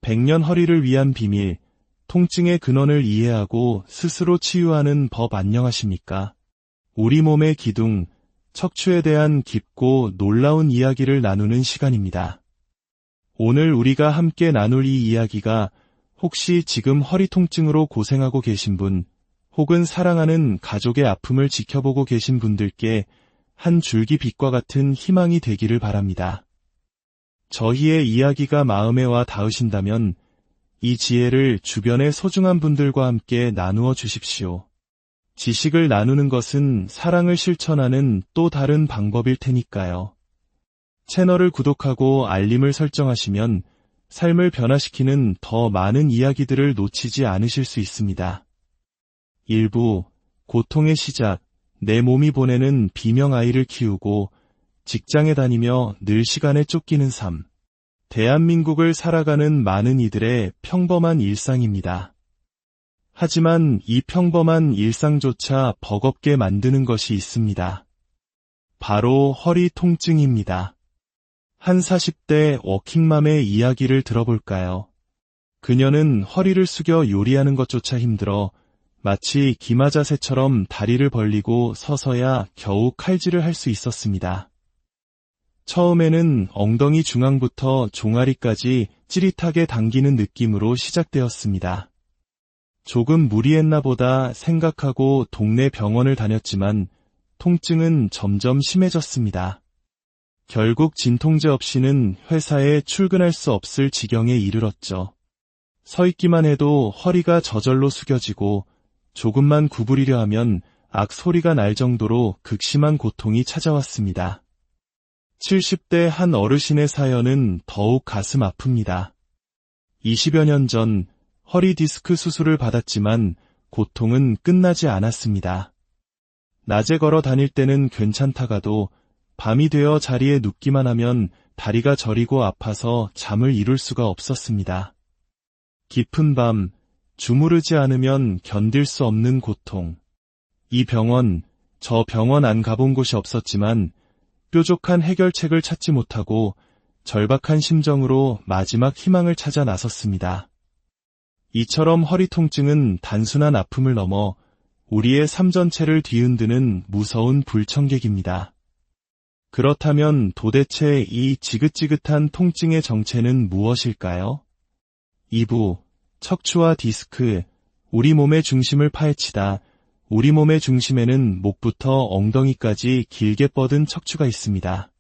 백년 허리를 위한 비밀, 통증의 근원을 이해하고 스스로 치유하는 법 안녕하십니까? 우리 몸의 기둥, 척추에 대한 깊고 놀라운 이야기를 나누는 시간입니다. 오늘 우리가 함께 나눌 이 이야기가 혹시 지금 허리 통증으로 고생하고 계신 분, 혹은 사랑하는 가족의 아픔을 지켜보고 계신 분들께 한 줄기 빛과 같은 희망이 되기를 바랍니다. 저희의 이야기가 마음에 와 닿으신다면 이 지혜를 주변의 소중한 분들과 함께 나누어 주십시오. 지식을 나누는 것은 사랑을 실천하는 또 다른 방법일 테니까요. 채널을 구독하고 알림을 설정하시면 삶을 변화시키는 더 많은 이야기들을 놓치지 않으실 수 있습니다. 1부, 고통의 시작, 내 몸이 보내는 비명 아이를 키우고 직장에 다니며 늘 시간에 쫓기는 삶. 대한민국을 살아가는 많은 이들의 평범한 일상입니다. 하지만 이 평범한 일상조차 버겁게 만드는 것이 있습니다. 바로 허리 통증입니다. 한 40대 워킹맘의 이야기를 들어볼까요? 그녀는 허리를 숙여 요리하는 것조차 힘들어 마치 기마 자세처럼 다리를 벌리고 서서야 겨우 칼질을 할 수 있었습니다. 처음에는 엉덩이 중앙부터 종아리까지 찌릿하게 당기는 느낌으로 시작되었습니다. 조금 무리했나 보다 생각하고 동네 병원을 다녔지만 통증은 점점 심해졌습니다. 결국 진통제 없이는 회사에 출근할 수 없을 지경에 이르렀죠. 서 있기만 해도 허리가 저절로 숙여지고 조금만 구부리려 하면 악 소리가 날 정도로 극심한 고통이 찾아왔습니다. 70대 한 어르신의 사연은 더욱 가슴 아픕니다. 20여 년 전 허리 디스크 수술을 받았지만 고통은 끝나지 않았습니다. 낮에 걸어 다닐 때는 괜찮다가도 밤이 되어 자리에 눕기만 하면 다리가 저리고 아파서 잠을 이룰 수가 없었습니다. 깊은 밤, 주무르지 않으면 견딜 수 없는 고통. 이 병원, 저 병원 안 가본 곳이 없었지만 뾰족한 해결책을 찾지 못하고 절박한 심정으로 마지막 희망을 찾아 나섰습니다. 이처럼 허리 통증은 단순한 아픔을 넘어 우리의 삶 전체를 뒤흔드는 무서운 불청객입니다. 그렇다면 도대체 이 지긋지긋한 통증의 정체는 무엇일까요? 2부, 척추와 디스크, 우리 몸의 중심을 파헤치다. 우리 몸의 중심에는 목부터 엉덩이까지 길게 뻗은 척추가 있습니다.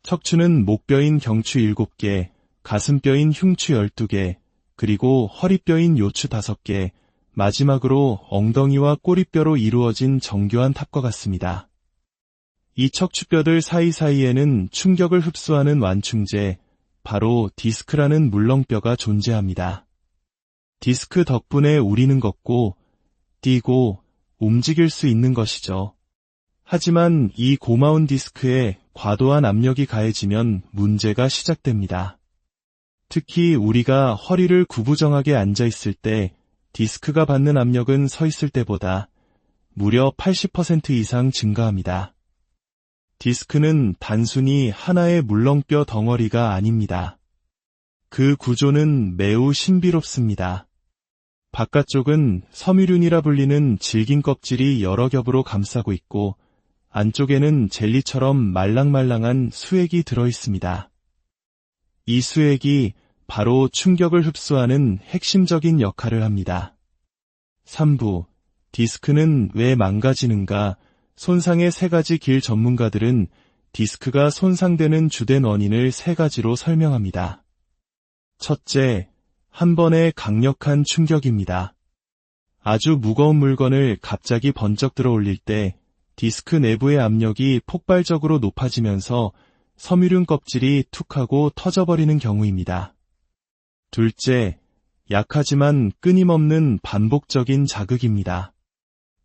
척추는 목뼈인 경추 7개, 가슴뼈인 흉추 12개, 그리고 허리뼈인 요추 5개, 마지막으로 엉덩이와 꼬리뼈로 이루어진 정교한 탑과 같습니다. 이 척추뼈들 사이사이에는 충격을 흡수하는 완충제, 바로 디스크라는 물렁뼈가 존재합니다. 디스크 덕분에 우리는 걷고, 뛰고, 움직일 수 있는 것이죠. 하지만 이 고마운 디스크에 과도한 압력이 가해지면 문제가 시작됩니다. 특히 우리가 허리를 구부정하게 앉아 있을 때 디스크가 받는 압력은 서 있을 때보다 무려 80% 이상 증가합니다. 디스크는 단순히 하나의 물렁뼈 덩어리가 아닙니다. 그 구조는 매우 신비롭습니다. 바깥쪽은 섬유륜이라 불리는 질긴 껍질이 여러 겹으로 감싸고 있고 안쪽에는 젤리처럼 말랑말랑한 수액이 들어있습니다. 이 수액이 바로 충격을 흡수하는 핵심적인 역할을 합니다. 3부, 디스크는 왜 망가지는가? 손상의 3가지 길 전문가들은 디스크가 손상되는 주된 원인을 3가지로 설명합니다. 첫째, 한 번의 강력한 충격입니다. 아주 무거운 물건을 갑자기 번쩍 들어 올릴 때 디스크 내부의 압력이 폭발적으로 높아지면서 섬유륜 껍질이 툭 하고 터져버리는 경우입니다. 둘째, 약하지만 끊임없는 반복적인 자극입니다.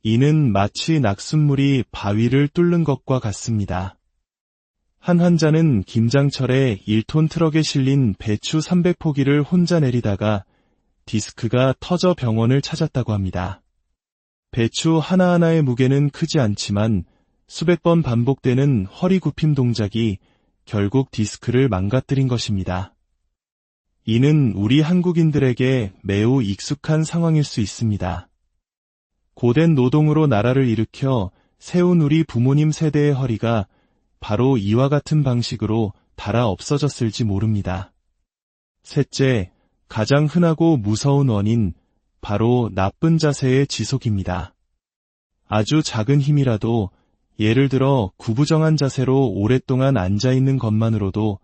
이는 마치 낙숫물이 바위를 뚫는 것과 같습니다. 한 환자는 김장철에 1톤 트럭에 실린 배추 300포기를 혼자 내리다가 디스크가 터져 병원을 찾았다고 합니다. 배추 하나하나의 무게는 크지 않지만 수백 번 반복되는 허리 굽힘 동작이 결국 디스크를 망가뜨린 것입니다. 이는 우리 한국인들에게 매우 익숙한 상황일 수 있습니다. 고된 노동으로 나라를 일으켜 세운 우리 부모님 세대의 허리가 바로 이와 같은 방식으로 닳아 없어졌을지 모릅니다. 셋째, 가장 흔하고 무서운 원인, 바로 나쁜 자세의 지속입니다. 아주 작은 힘이라도, 예를 들어 구부정한 자세로 오랫동안 앉아있는 것만으로도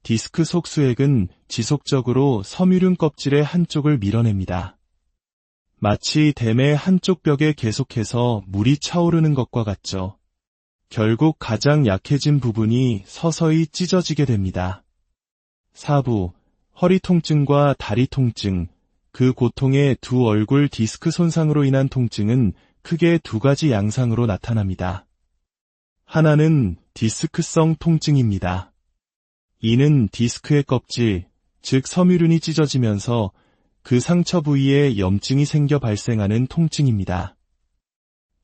디스크 속수액은 지속적으로 섬유륜 껍질의 한쪽을 밀어냅니다. 마치 댐의 한쪽 벽에 계속해서 물이 차오르는 것과 같죠. 결국 가장 약해진 부분이 서서히 찢어지게 됩니다. 4부, 허리 통증과 다리 통증, 그 고통의 두 얼굴 디스크 손상으로 인한 통증은 크게 두 가지 양상으로 나타납니다. 하나는 디스크성 통증입니다. 이는 디스크의 껍질, 즉 섬유륜이 찢어지면서 그 상처 부위에 염증이 생겨 발생하는 통증입니다.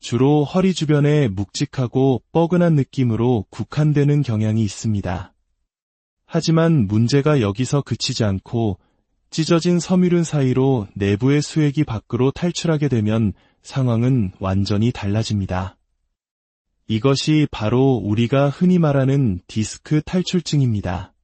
주로 허리 주변에 묵직하고 뻐근한 느낌으로 국한되는 경향이 있습니다. 하지만 문제가 여기서 그치지 않고 찢어진 섬유륜 사이로 내부의 수액이 밖으로 탈출하게 되면 상황은 완전히 달라집니다. 이것이 바로 우리가 흔히 말하는 디스크 탈출증입니다.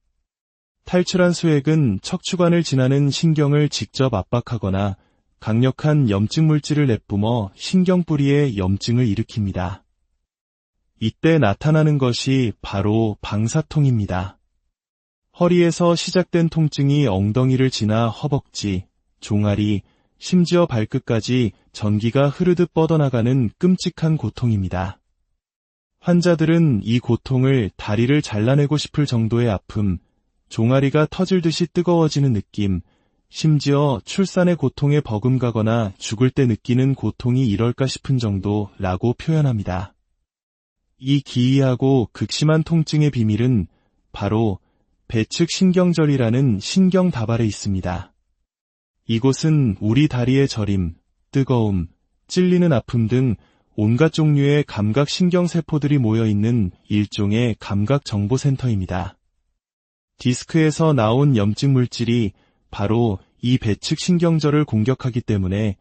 탈출한 수액은 척추관을 지나는 신경을 직접 압박하거나 강력한 염증 물질을 내뿜어 신경뿌리에 염증을 일으킵니다. 이때 나타나는 것이 바로 방사통입니다. 허리에서 시작된 통증이 엉덩이를 지나 허벅지, 종아리, 심지어 발끝까지 전기가 흐르듯 뻗어나가는 끔찍한 고통입니다. 환자들은 이 고통을 다리를 잘라내고 싶을 정도의 아픔, 종아리가 터질 듯이 뜨거워지는 느낌, 심지어 출산의 고통에 버금가거나 죽을 때 느끼는 고통이 이럴까 싶은 정도라고 표현합니다. 이 기이하고 극심한 통증의 비밀은 바로 배측 신경절이라는 신경 다발에 있습니다. 이곳은 우리 다리의 저림, 뜨거움, 찔리는 아픔 등 온갖 종류의 감각 신경세포들이 모여있는 일종의 감각정보센터입니다. 디스크에서 나온 염증 물질이 바로 이 배측 신경절을 공격하기 때문에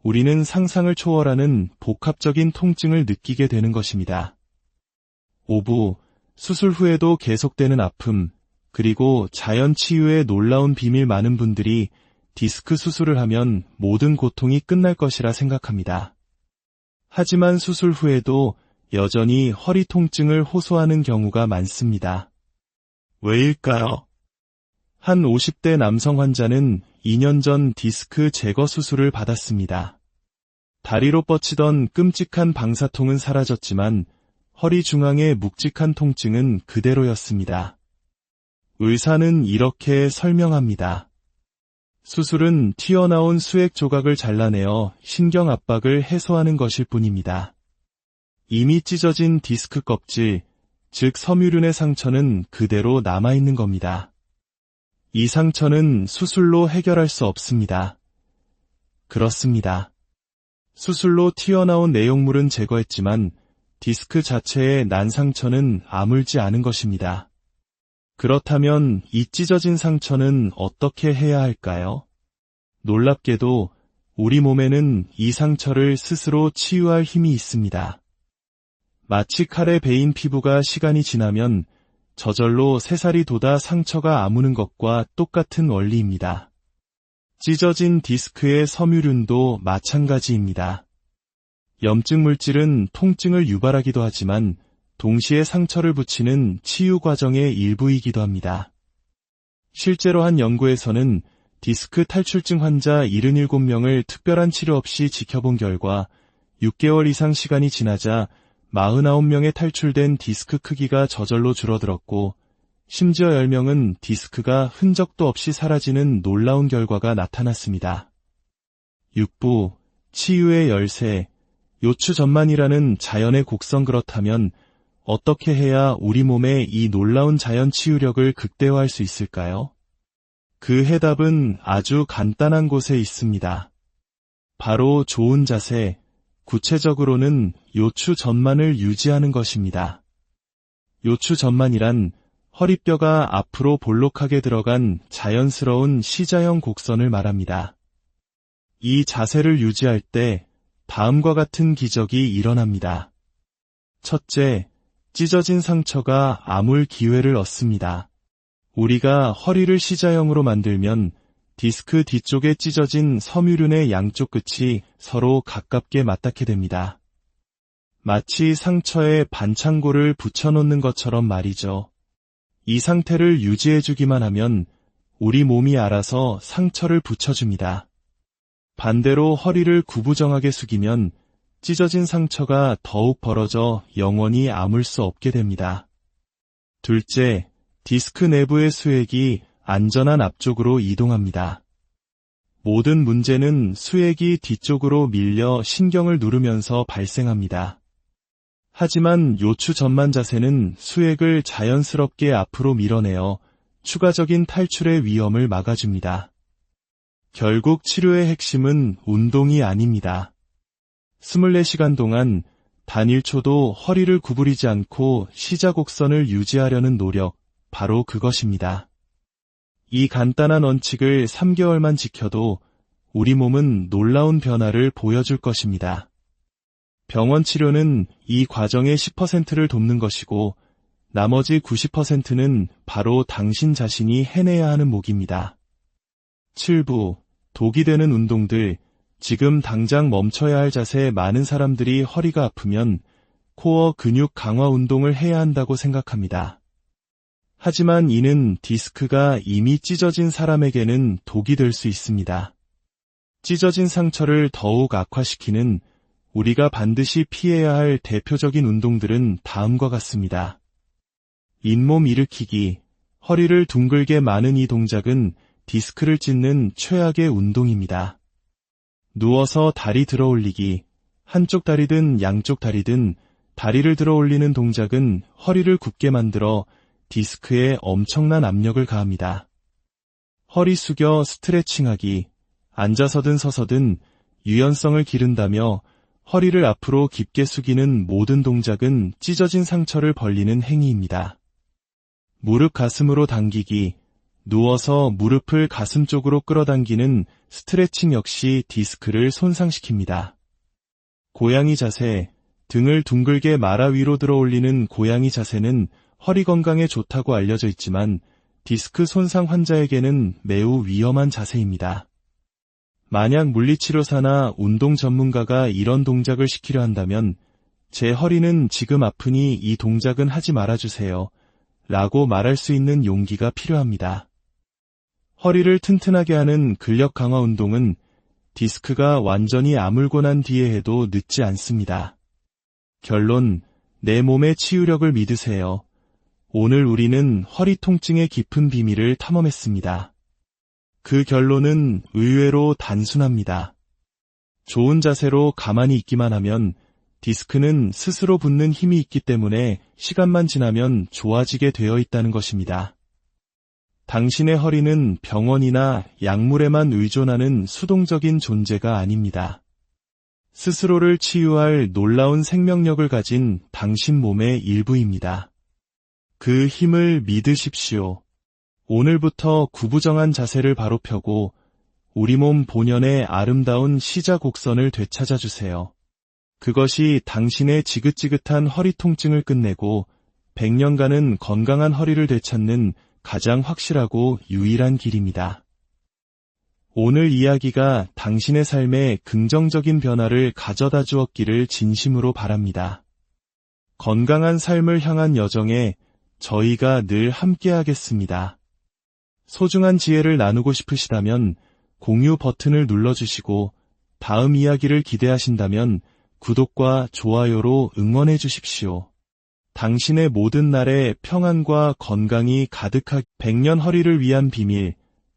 우리는 상상을 초월하는 복합적인 통증을 느끼게 되는 것입니다. 5부, 수술 후에도 계속되는 아픔, 그리고 자연 치유의 놀라운 비밀. 많은 분들이 디스크 수술을 하면 모든 고통이 끝날 것이라 생각합니다. 하지만 수술 후에도 여전히 허리 통증을 호소하는 경우가 많습니다. 왜일까요? 한 50대 남성 환자는 2년 전 디스크 제거 수술을 받았습니다. 다리로 뻗치던 끔찍한 방사통은 사라졌지만 허리 중앙의 묵직한 통증은 그대로였습니다. 의사는 이렇게 설명합니다. 수술은 튀어나온 수액 조각을 잘라내어 신경 압박을 해소하는 것일 뿐입니다. 이미 찢어진 디스크 껍질, 즉 섬유륜의 상처는 그대로 남아있는 겁니다. 이 상처는 수술로 해결할 수 없습니다. 그렇습니다. 수술로 튀어나온 내용물은 제거했지만 디스크 자체의 난 상처는 아물지 않은 것입니다. 그렇다면 이 찢어진 상처는 어떻게 해야 할까요? 놀랍게도 우리 몸에는 이 상처를 스스로 치유할 힘이 있습니다. 마치 칼에 베인 피부가 시간이 지나면 저절로 새살이 돋아 상처가 아무는 것과 똑같은 원리입니다. 찢어진 디스크의 섬유륜도 마찬가지입니다. 염증 물질은 통증을 유발하기도 하지만 동시에 상처를 붙이는 치유 과정의 일부이기도 합니다. 실제로 한 연구에서는 디스크 탈출증 환자 77명을 특별한 치료 없이 지켜본 결과 6개월 이상 시간이 지나자 49명의 탈출된 디스크 크기가 저절로 줄어들었고 심지어 10명은 디스크가 흔적도 없이 사라지는 놀라운 결과가 나타났습니다. 6부, 치유의 열쇠, 요추전만이라는 자연의 곡성. 그렇다면 어떻게 해야 우리 몸의 이 놀라운 자연 치유력을 극대화할 수 있을까요? 그 해답은 아주 간단한 곳에 있습니다. 바로 좋은 자세, 구체적으로는 요추전만을 유지하는 것입니다. 요추전만이란 허리뼈가 앞으로 볼록하게 들어간 자연스러운 C자형 곡선을 말합니다. 이 자세를 유지할 때 다음과 같은 기적이 일어납니다. 첫째, 찢어진 상처가 아물 기회를 얻습니다. 우리가 허리를 C자형으로 만들면 디스크 뒤쪽에 찢어진 섬유륜의 양쪽 끝이 서로 가깝게 맞닿게 됩니다. 마치 상처에 반창고를 붙여놓는 것처럼 말이죠. 이 상태를 유지해주기만 하면 우리 몸이 알아서 상처를 붙여줍니다. 반대로 허리를 구부정하게 숙이면 찢어진 상처가 더욱 벌어져 영원히 아물 수 없게 됩니다. 둘째, 디스크 내부의 수액이 안전한 앞쪽으로 이동합니다. 모든 문제는 수액이 뒤쪽으로 밀려 신경을 누르면서 발생합니다. 하지만 요추 전만 자세는 수액을 자연스럽게 앞으로 밀어내어 추가적인 탈출의 위험을 막아줍니다. 결국 치료의 핵심은 운동이 아닙니다. 24시간 동안 단 1초도 허리를 구부리지 않고 C자곡선을 유지하려는 노력, 바로 그것입니다. 이 간단한 원칙을 3개월만 지켜도 우리 몸은 놀라운 변화를 보여줄 것입니다. 병원 치료는 이 과정의 10%를 돕는 것이고 나머지 90%는 바로 당신 자신이 해내야 하는 몫입니다. 7부, 독이 되는 운동들. 지금 당장 멈춰야 할 자세. 많은 사람들이 허리가 아프면 코어 근육 강화 운동을 해야 한다고 생각합니다. 하지만 이는 디스크가 이미 찢어진 사람에게는 독이 될 수 있습니다. 찢어진 상처를 더욱 악화시키는 우리가 반드시 피해야 할 대표적인 운동들은 다음과 같습니다. 잇몸 일으키기, 허리를 둥글게 마는 이 동작은 디스크를 찢는 최악의 운동입니다. 누워서 다리 들어 올리기, 한쪽 다리든 양쪽 다리든 다리를 들어 올리는 동작은 허리를 굽게 만들어 디스크에 엄청난 압력을 가합니다. 허리 숙여 스트레칭하기, 앉아서든 서서든 유연성을 기른다며 허리를 앞으로 깊게 숙이는 모든 동작은 찢어진 상처를 벌리는 행위입니다. 무릎 가슴으로 당기기, 누워서 무릎을 가슴 쪽으로 끌어당기는 스트레칭 역시 디스크를 손상시킵니다. 고양이 자세, 등을 둥글게 마라 위로 들어 올리는 고양이 자세는 허리 건강에 좋다고 알려져 있지만 디스크 손상 환자에게는 매우 위험한 자세입니다. 만약 물리치료사나 운동 전문가가 이런 동작을 시키려 한다면 제 허리는 지금 아프니 이 동작은 하지 말아주세요 라고 말할 수 있는 용기가 필요합니다. 허리를 튼튼하게 하는 근력 강화 운동은 디스크가 완전히 아물고 난 뒤에 해도 늦지 않습니다. 결론, 내 몸의 치유력을 믿으세요. 오늘 우리는 허리 통증의 깊은 비밀을 탐험했습니다. 그 결론은 의외로 단순합니다. 좋은 자세로 가만히 있기만 하면 디스크는 스스로 붙는 힘이 있기 때문에 시간만 지나면 좋아지게 되어 있다는 것입니다. 당신의 허리는 병원이나 약물에만 의존하는 수동적인 존재가 아닙니다. 스스로를 치유할 놀라운 생명력을 가진 당신 몸의 일부입니다. 그 힘을 믿으십시오. 오늘부터 구부정한 자세를 바로 펴고 우리 몸 본연의 아름다운 C자곡선을 되찾아주세요. 그것이 당신의 지긋지긋한 허리 통증을 끝내고 100년간은 건강한 허리를 되찾는 가장 확실하고 유일한 길입니다. 오늘 이야기가 당신의 삶에 긍정적인 변화를 가져다 주었기를 진심으로 바랍니다. 건강한 삶을 향한 여정에 저희가 늘 함께하겠습니다. 소중한 지혜를 나누고 싶으시다면 공유 버튼을 눌러주시고 다음 이야기를 기대하신다면 구독과 좋아요로 응원해 주십시오. 당신의 모든 날에 평안과 건강이 가득하게 100년 허리를 위한 비밀,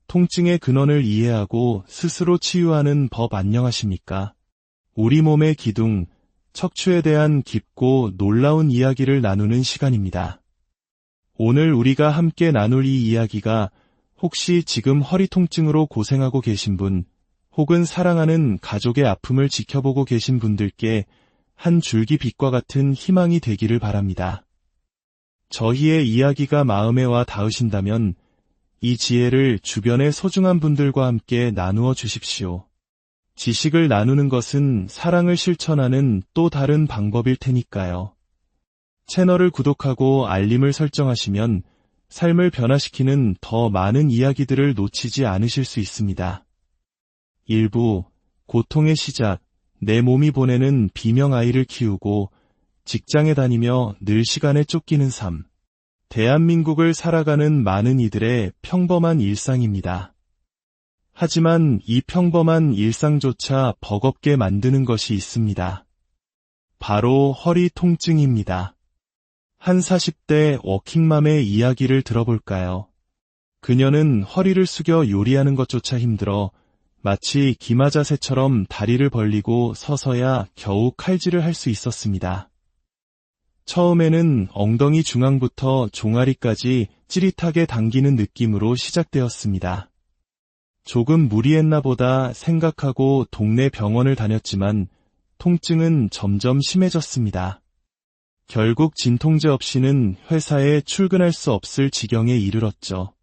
통증의 근원을 이해하고 스스로 치유하는 법. 안녕하십니까? 우리 몸의 기둥, 척추에 대한 깊고 놀라운 이야기를 나누는 시간입니다. 오늘 우리가 함께 나눌 이 이야기가 혹시 지금 허리 통증으로 고생하고 계신 분, 혹은 사랑하는 가족의 아픔을 지켜보고 계신 분들께 한 줄기 빛과 같은 희망이 되기를 바랍니다. 저희의 이야기가 마음에 와 닿으신다면 이 지혜를 주변의 소중한 분들과 함께 나누어 주십시오. 지식을 나누는 것은 사랑을 실천하는 또 다른 방법일 테니까요. 채널을 구독하고 알림을 설정하시면 삶을 변화시키는 더 많은 이야기들을 놓치지 않으실 수 있습니다. 1부 고통의 시작. 내 몸이 보내는 비명 아이를 키우고 직장에 다니며 늘 시간에 쫓기는 삶. 대한민국을 살아가는 많은 이들의 평범한 일상입니다. 하지만 이 평범한 일상조차 버겁게 만드는 것이 있습니다. 바로 허리 통증입니다. 한 40대 워킹맘의 이야기를 들어볼까요? 그녀는 허리를 숙여 요리하는 것조차 힘들어 마치 기마 자세처럼 다리를 벌리고 서서야 겨우 칼질을 할 수 있었습니다. 처음에는 엉덩이 중앙부터 종아리까지 찌릿하게 당기는 느낌으로 시작되었습니다. 조금 무리했나 보다 생각하고 동네 병원을 다녔지만 통증은 점점 심해졌습니다. 결국 진통제 없이는 회사에 출근할 수 없을 지경에 이르렀죠.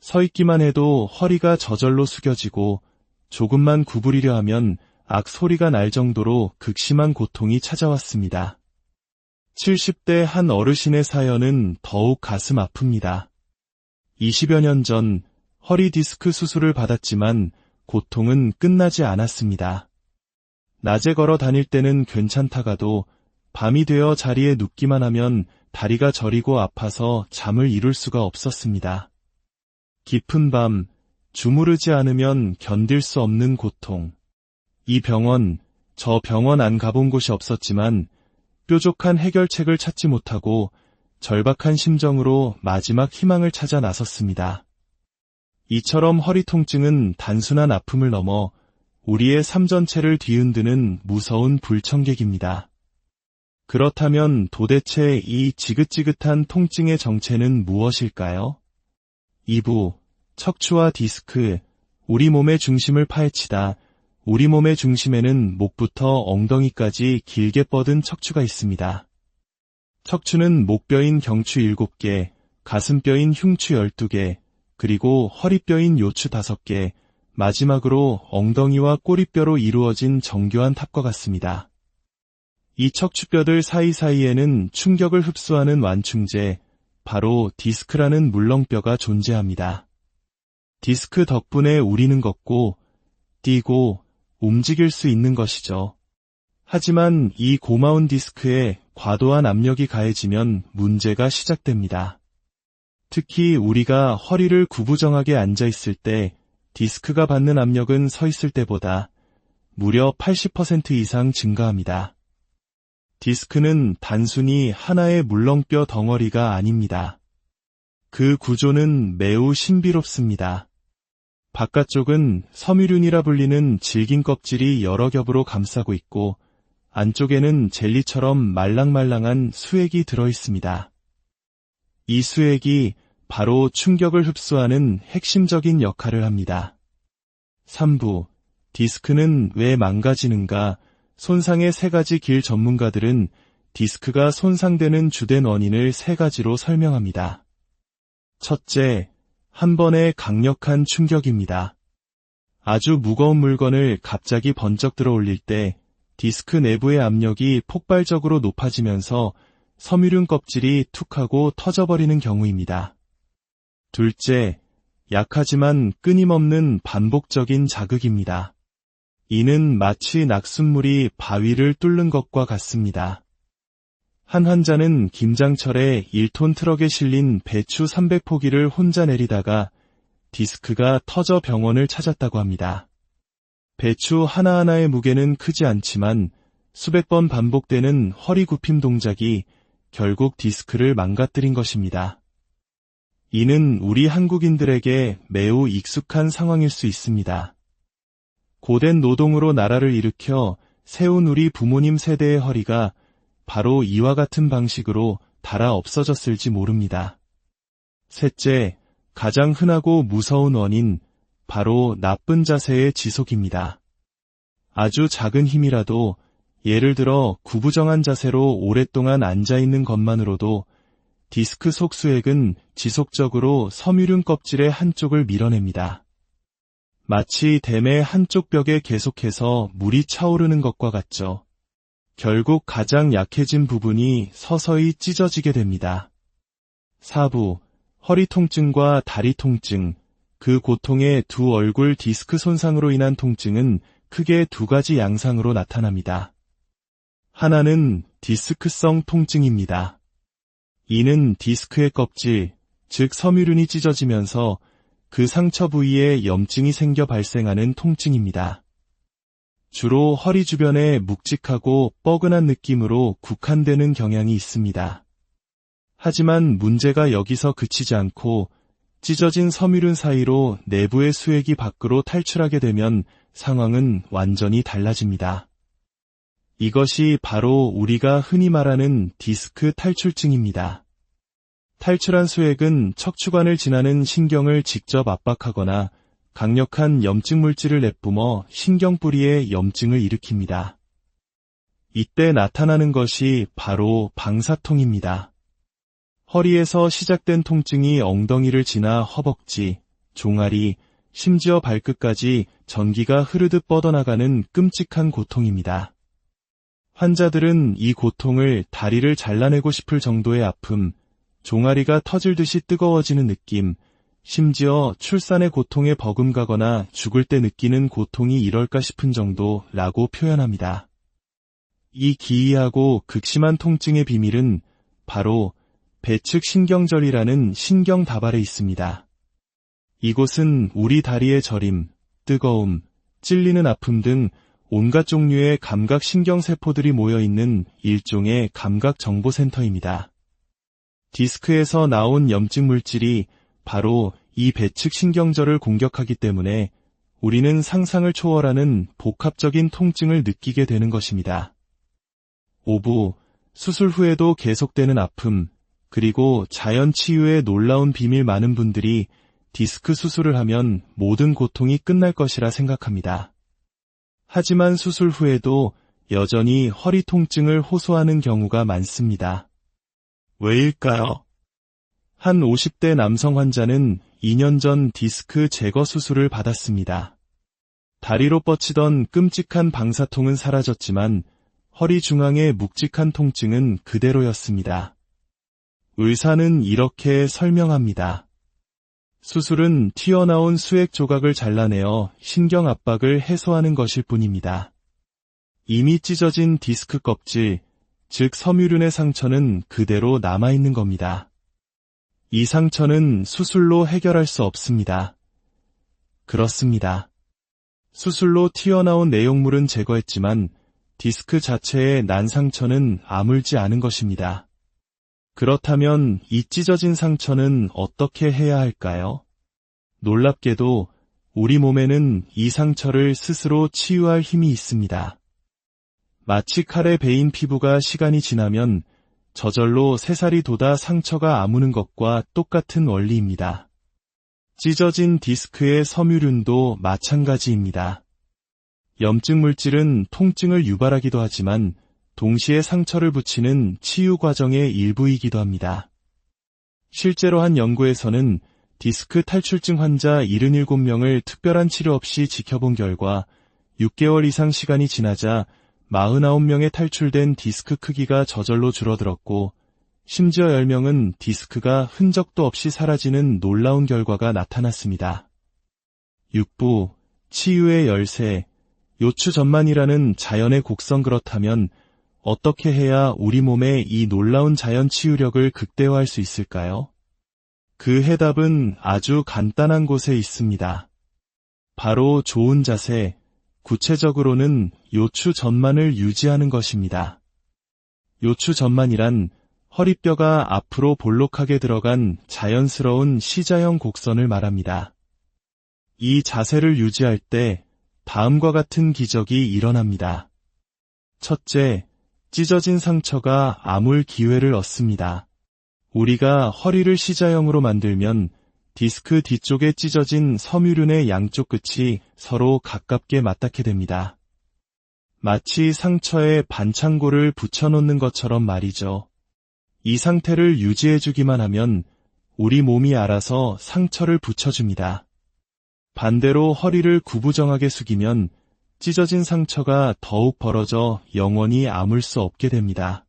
서 있기만 해도 허리가 저절로 숙여지고 조금만 구부리려 하면 악 소리가 날 정도로 극심한 고통이 찾아왔습니다. 70대 한 어르신의 사연은 더욱 가슴 아픕니다. 20여 년 전 허리 디스크 수술을 받았지만 고통은 끝나지 않았습니다. 낮에 걸어 다닐 때는 괜찮다가도 밤이 되어 자리에 눕기만 하면 다리가 저리고 아파서 잠을 이룰 수가 없었습니다. 깊은 밤, 주무르지 않으면 견딜 수 없는 고통. 이 병원, 저 병원 안 가본 곳이 없었지만 뾰족한 해결책을 찾지 못하고 절박한 심정으로 마지막 희망을 찾아 나섰습니다. 이처럼 허리 통증은 단순한 아픔을 넘어 우리의 삶 전체를 뒤흔드는 무서운 불청객입니다. 그렇다면 도대체 이 지긋지긋한 통증의 정체는 무엇일까요? 2부, 척추와 디스크, 우리 몸의 중심을 파헤치다. 우리 몸의 중심에는 목부터 엉덩이까지 길게 뻗은 척추가 있습니다. 척추는 목뼈인 경추 7개, 가슴뼈인 흉추 12개, 그리고 허리뼈인 요추 5개, 마지막으로 엉덩이와 꼬리뼈로 이루어진 정교한 탑과 같습니다. 이 척추뼈들 사이사이에는 충격을 흡수하는 완충제, 바로 디스크라는 물렁뼈가 존재합니다. 디스크 덕분에 우리는 걷고, 뛰고, 움직일 수 있는 것이죠. 하지만 이 고마운 디스크에 과도한 압력이 가해지면 문제가 시작됩니다. 특히 우리가 허리를 구부정하게 앉아 있을 때 디스크가 받는 압력은 서 있을 때보다 무려 80% 이상 증가합니다. 디스크는 단순히 하나의 물렁뼈 덩어리가 아닙니다. 그 구조는 매우 신비롭습니다. 바깥쪽은 섬유륜이라 불리는 질긴 껍질이 여러 겹으로 감싸고 있고 안쪽에는 젤리처럼 말랑말랑한 수액이 들어있습니다. 이 수액이 바로 충격을 흡수하는 핵심적인 역할을 합니다. 3부, 디스크는 왜 망가지는가? 손상의 3가지 길 전문가들은 디스크가 손상되는 주된 원인을 3가지로 설명합니다. 첫째, 한 번의 강력한 충격입니다. 아주 무거운 물건을 갑자기 번쩍 들어 올릴 때 디스크 내부의 압력이 폭발적으로 높아지면서 섬유륜 껍질이 툭 하고 터져버리는 경우입니다. 둘째, 약하지만 끊임없는 반복적인 자극입니다. 이는 마치 낙숫물이 바위를 뚫는 것과 같습니다. 한 환자는 김장철에 1톤 트럭에 실린 배추 300포기를 혼자 내리다가 디스크가 터져 병원을 찾았다고 합니다. 배추 하나하나의 무게는 크지 않지만 수백 번 반복되는 허리 굽힘 동작이 결국 디스크를 망가뜨린 것입니다. 이는 우리 한국인들에게 매우 익숙한 상황일 수 있습니다. 고된 노동으로 나라를 일으켜 세운 우리 부모님 세대의 허리가 바로 이와 같은 방식으로 닳아 없어졌을지 모릅니다. 셋째, 가장 흔하고 무서운 원인, 바로 나쁜 자세의 지속입니다. 아주 작은 힘이라도 예를 들어 구부정한 자세로 오랫동안 앉아있는 것만으로도 디스크 속 수액은 지속적으로 섬유륜 껍질의 한쪽을 밀어냅니다. 마치 댐의 한쪽 벽에 계속해서 물이 차오르는 것과 같죠. 결국 가장 약해진 부분이 서서히 찢어지게 됩니다. 4부, 허리 통증과 다리 통증, 그 고통의 두 얼굴 디스크 손상으로 인한 통증은 크게 두 가지 양상으로 나타납니다. 하나는 디스크성 통증입니다. 이는 디스크의 껍질, 즉 섬유륜이 찢어지면서 그 상처 부위에 염증이 생겨 발생하는 통증입니다. 주로 허리 주변에 묵직하고 뻐근한 느낌으로 국한되는 경향이 있습니다. 하지만 문제가 여기서 그치지 않고 찢어진 섬유륜 사이로 내부의 수액이 밖으로 탈출하게 되면 상황은 완전히 달라집니다. 이것이 바로 우리가 흔히 말하는 디스크 탈출증입니다. 탈출한 수액은 척추관을 지나는 신경을 직접 압박하거나 강력한 염증 물질을 내뿜어 신경뿌리에 염증을 일으킵니다. 이때 나타나는 것이 바로 방사통입니다. 허리에서 시작된 통증이 엉덩이를 지나 허벅지, 종아리, 심지어 발끝까지 전기가 흐르듯 뻗어나가는 끔찍한 고통입니다. 환자들은 이 고통을 다리를 잘라내고 싶을 정도의 아픔, 종아리가 터질 듯이 뜨거워지는 느낌, 심지어 출산의 고통에 버금가거나 죽을 때 느끼는 고통이 이럴까 싶은 정도라고 표현합니다. 이 기이하고 극심한 통증의 비밀은 바로 배측 신경절이라는 신경 다발에 있습니다. 이곳은 우리 다리의 저림, 뜨거움, 찔리는 아픔 등 온갖 종류의 감각 신경세포들이 모여있는 일종의 감각정보센터입니다. 디스크에서 나온 염증 물질이 바로 이 배측 신경절을 공격하기 때문에 우리는 상상을 초월하는 복합적인 통증을 느끼게 되는 것입니다. 5부, 수술 후에도 계속되는 아픔, 그리고 자연 치유의 놀라운 비밀. 많은 분들이 디스크 수술을 하면 모든 고통이 끝날 것이라 생각합니다. 하지만 수술 후에도 여전히 허리 통증을 호소하는 경우가 많습니다. 왜일까요? 한 50대 남성 환자는 2년 전 디스크 제거 수술을 받았습니다. 다리로 뻗치던 끔찍한 방사통은 사라졌지만 허리 중앙의 묵직한 통증은 그대로였습니다. 의사는 이렇게 설명합니다. 수술은 튀어나온 수액 조각을 잘라내어 신경 압박을 해소하는 것일 뿐입니다. 이미 찢어진 디스크 껍질, 즉 섬유륜의 상처는 그대로 남아있는 겁니다. 이 상처는 수술로 해결할 수 없습니다. 그렇습니다. 수술로 튀어나온 내용물은 제거했지만 디스크 자체의 난 상처는 아물지 않은 것입니다. 그렇다면 이 찢어진 상처는 어떻게 해야 할까요? 놀랍게도 우리 몸에는 이 상처를 스스로 치유할 힘이 있습니다. 마치 칼에 베인 피부가 시간이 지나면 저절로 새살이 돋아 상처가 아무는 것과 똑같은 원리입니다. 찢어진 디스크의 섬유륜도 마찬가지입니다. 염증 물질은 통증을 유발하기도 하지만 동시에 상처를 붙이는 치유 과정의 일부이기도 합니다. 실제로 한 연구에서는 디스크 탈출증 환자 77명을 특별한 치료 없이 지켜본 결과 6개월 이상 시간이 지나자 49명의 탈출된 디스크 크기가 저절로 줄어들었고 심지어 10명은 디스크가 흔적도 없이 사라지는 놀라운 결과가 나타났습니다. 6부, 치유의 열쇠, 요추전만이라는 자연의 곡성. 그렇다면 어떻게 해야 우리 몸의 이 놀라운 자연 치유력을 극대화할 수 있을까요? 그 해답은 아주 간단한 곳에 있습니다. 바로 좋은 자세, 구체적으로는 요추전만을 유지하는 것입니다. 요추전만이란 허리뼈가 앞으로 볼록하게 들어간 자연스러운 C자형 곡선을 말합니다. 이 자세를 유지할 때 다음과 같은 기적이 일어납니다. 첫째, 찢어진 상처가 아물 기회를 얻습니다. 우리가 허리를 C자형으로 만들면 디스크 뒤쪽에 찢어진 섬유륜의 양쪽 끝이 서로 가깝게 맞닿게 됩니다. 마치 상처에 반창고를 붙여놓는 것처럼 말이죠. 이 상태를 유지해주기만 하면 우리 몸이 알아서 상처를 붙여줍니다. 반대로 허리를 구부정하게 숙이면 찢어진 상처가 더욱 벌어져 영원히 아물 수 없게 됩니다.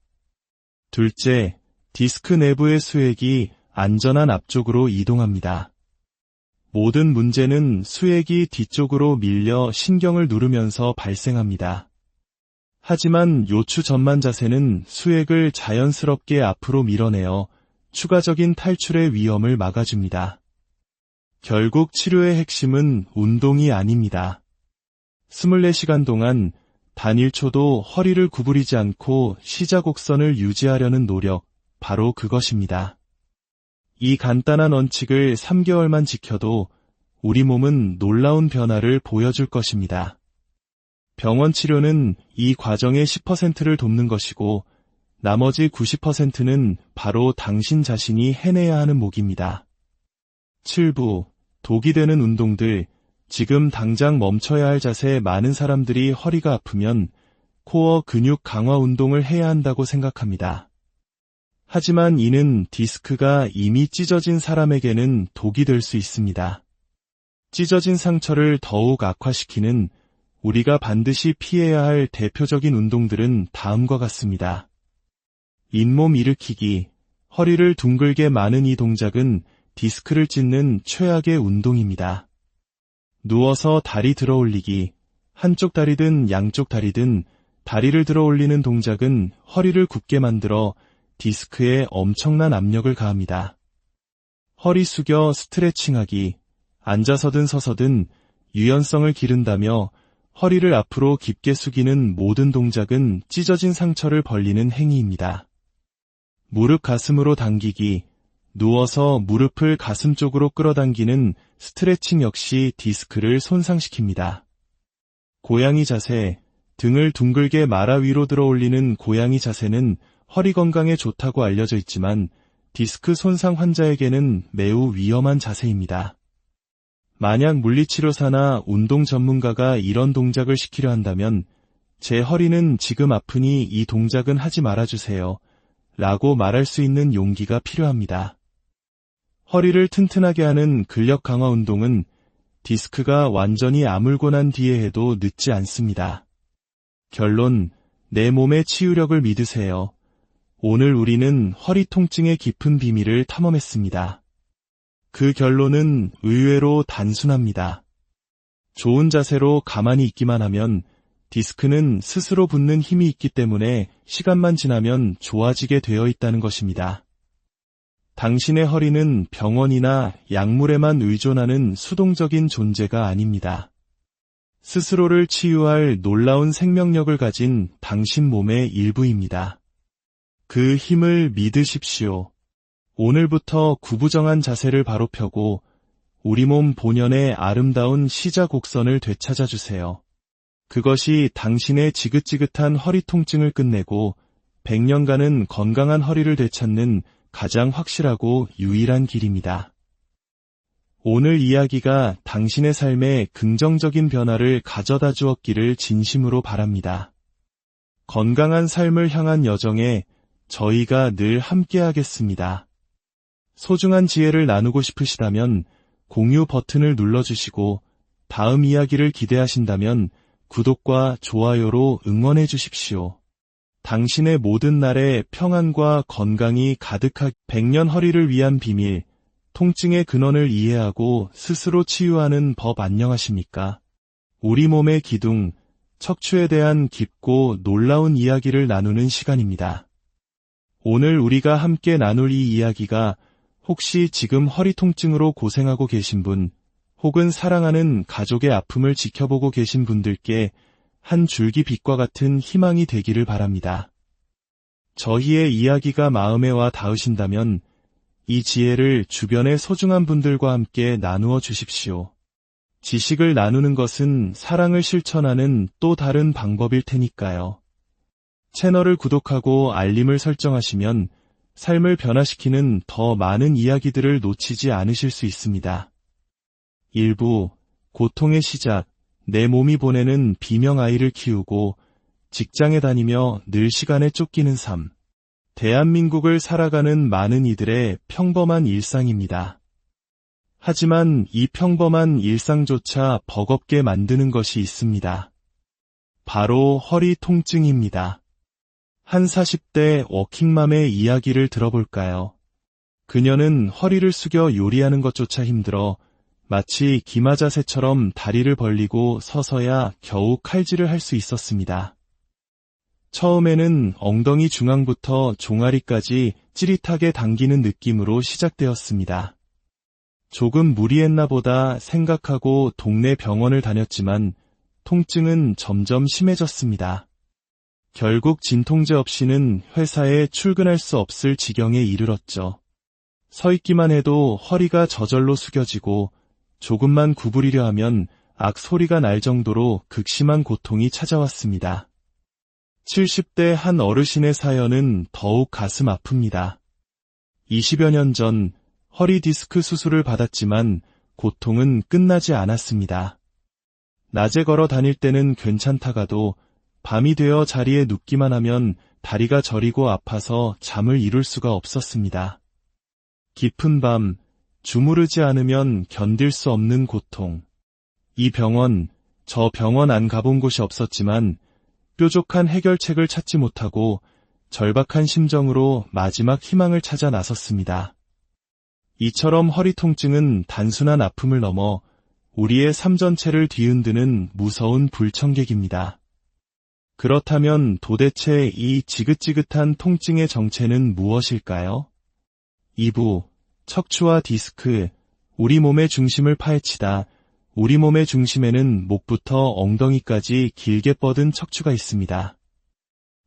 둘째, 디스크 내부의 수액이 안전한 앞쪽으로 이동합니다. 모든 문제는 수액이 뒤쪽으로 밀려 신경을 누르면서 발생합니다. 하지만 요추 전만 자세는 수액을 자연스럽게 앞으로 밀어내어 추가적인 탈출의 위험을 막아줍니다. 결국 치료의 핵심은 운동이 아닙니다. 24시간 동안 단 1초도 허리를 구부리지 않고 시자곡선을 유지하려는 노력, 바로 그것입니다. 이 간단한 원칙을 3개월만 지켜도 우리 몸은 놀라운 변화를 보여줄 것입니다. 병원 치료는 이 과정의 10%를 돕는 것이고 나머지 90%는 바로 당신 자신이 해내야 하는 몫입니다. 7부, 독이 되는 운동들. 지금 당장 멈춰야 할 자세. 많은 사람들이 허리가 아프면 코어 근육 강화 운동을 해야 한다고 생각합니다. 하지만 이는 디스크가 이미 찢어진 사람에게는 독이 될 수 있습니다. 찢어진 상처를 더욱 악화시키는 우리가 반드시 피해야 할 대표적인 운동들은 다음과 같습니다. 잇몸 일으키기. 허리를 둥글게 마는 이 동작은 디스크를 찢는 최악의 운동입니다. 누워서 다리 들어 올리기. 한쪽 다리든 양쪽 다리든 다리를 들어 올리는 동작은 허리를 굽게 만들어 디스크에 엄청난 압력을 가합니다. 허리 숙여 스트레칭하기. 앉아서든 서서든 유연성을 기른다며 허리를 앞으로 깊게 숙이는 모든 동작은 찢어진 상처를 벌리는 행위입니다. 무릎 가슴으로 당기기. 누워서 무릎을 가슴 쪽으로 끌어당기는 스트레칭 역시 디스크를 손상시킵니다. 고양이 자세. 등을 둥글게 말아 위로 들어 올리는 고양이 자세는 허리 건강에 좋다고 알려져 있지만 디스크 손상 환자에게는 매우 위험한 자세입니다. 만약 물리치료사나 운동 전문가가 이런 동작을 시키려 한다면 제 허리는 지금 아프니 이 동작은 하지 말아주세요 라고 말할 수 있는 용기가 필요합니다. 허리를 튼튼하게 하는 근력 강화 운동은 디스크가 완전히 아물고 난 뒤에 해도 늦지 않습니다. 결론, 내 몸의 치유력을 믿으세요. 오늘 우리는 허리 통증의 깊은 비밀을 탐험했습니다. 그 결론은 의외로 단순합니다. 좋은 자세로 가만히 있기만 하면 디스크는 스스로 붙는 힘이 있기 때문에 시간만 지나면 좋아지게 되어 있다는 것입니다. 당신의 허리는 병원이나 약물에만 의존하는 수동적인 존재가 아닙니다. 스스로를 치유할 놀라운 생명력을 가진 당신 몸의 일부입니다. 그 힘을 믿으십시오. 오늘부터 구부정한 자세를 바로 펴고 우리 몸 본연의 아름다운 시자곡선을 되찾아주세요. 그것이 당신의 지긋지긋한 허리 통증을 끝내고 100년간은 건강한 허리를 되찾는 가장 확실하고 유일한 길입니다. 오늘 이야기가 당신의 삶에 긍정적인 변화를 가져다 주었기를 진심으로 바랍니다. 건강한 삶을 향한 여정에 저희가 늘 함께하겠습니다. 소중한 지혜를 나누고 싶으시다면 공유 버튼을 눌러주시고 다음 이야기를 기대하신다면 구독과 좋아요로 응원해 주십시오. 당신의 모든 날에 평안과 건강이 가득하게. 100년 허리를 위한 비밀, 통증의 근원을 이해하고 스스로 치유하는 법. 안녕하십니까? 우리 몸의 기둥, 척추에 대한 깊고 놀라운 이야기를 나누는 시간입니다. 오늘 우리가 함께 나눌 이 이야기가 혹시 지금 허리 통증으로 고생하고 계신 분, 혹은 사랑하는 가족의 아픔을 지켜보고 계신 분들께 한 줄기 빛과 같은 희망이 되기를 바랍니다. 저희의 이야기가 마음에 와 닿으신다면 이 지혜를 주변의 소중한 분들과 함께 나누어 주십시오. 지식을 나누는 것은 사랑을 실천하는 또 다른 방법일 테니까요. 채널을 구독하고 알림을 설정하시면 삶을 변화시키는 더 많은 이야기들을 놓치지 않으실 수 있습니다. 1부, 고통의 시작. 내 몸이 보내는 비명 아이를 키우고 직장에 다니며 늘 시간에 쫓기는 삶. 대한민국을 살아가는 많은 이들의 평범한 일상입니다. 하지만 이 평범한 일상조차 버겁게 만드는 것이 있습니다. 바로 허리 통증입니다. 한 40대 워킹맘의 이야기를 들어볼까요? 그녀는 허리를 숙여 요리하는 것조차 힘들어 마치 기마자세처럼 다리를 벌리고 서서야 겨우 칼질을 할 수 있었습니다. 처음에는 엉덩이 중앙부터 종아리까지 찌릿하게 당기는 느낌으로 시작되었습니다. 조금 무리했나 보다 생각하고 동네 병원을 다녔지만 통증은 점점 심해졌습니다. 결국 진통제 없이는 회사에 출근할 수 없을 지경에 이르렀죠. 서 있기만 해도 허리가 저절로 숙여지고 조금만 구부리려 하면 악소리가 날 정도로 극심한 고통이 찾아왔습니다. 70대 한 어르신의 사연은 더욱 가슴 아픕니다. 20여 년 전 허리 디스크 수술을 받았지만 고통은 끝나지 않았습니다. 낮에 걸어 다닐 때는 괜찮다가도 밤이 되어 자리에 눕기만 하면 다리가 저리고 아파서 잠을 이룰 수가 없었습니다. 깊은 밤, 주무르지 않으면 견딜 수 없는 고통. 이 병원, 저 병원 안 가본 곳이 없었지만 뾰족한 해결책을 찾지 못하고 절박한 심정으로 마지막 희망을 찾아 나섰습니다. 이처럼 허리 통증은 단순한 아픔을 넘어 우리의 삶 전체를 뒤흔드는 무서운 불청객입니다. 그렇다면 도대체 이 지긋지긋한 통증의 정체는 무엇일까요? 2부, 척추와 디스크, 우리 몸의 중심을 파헤치다. 우리 몸의 중심에는 목부터 엉덩이까지 길게 뻗은 척추가 있습니다.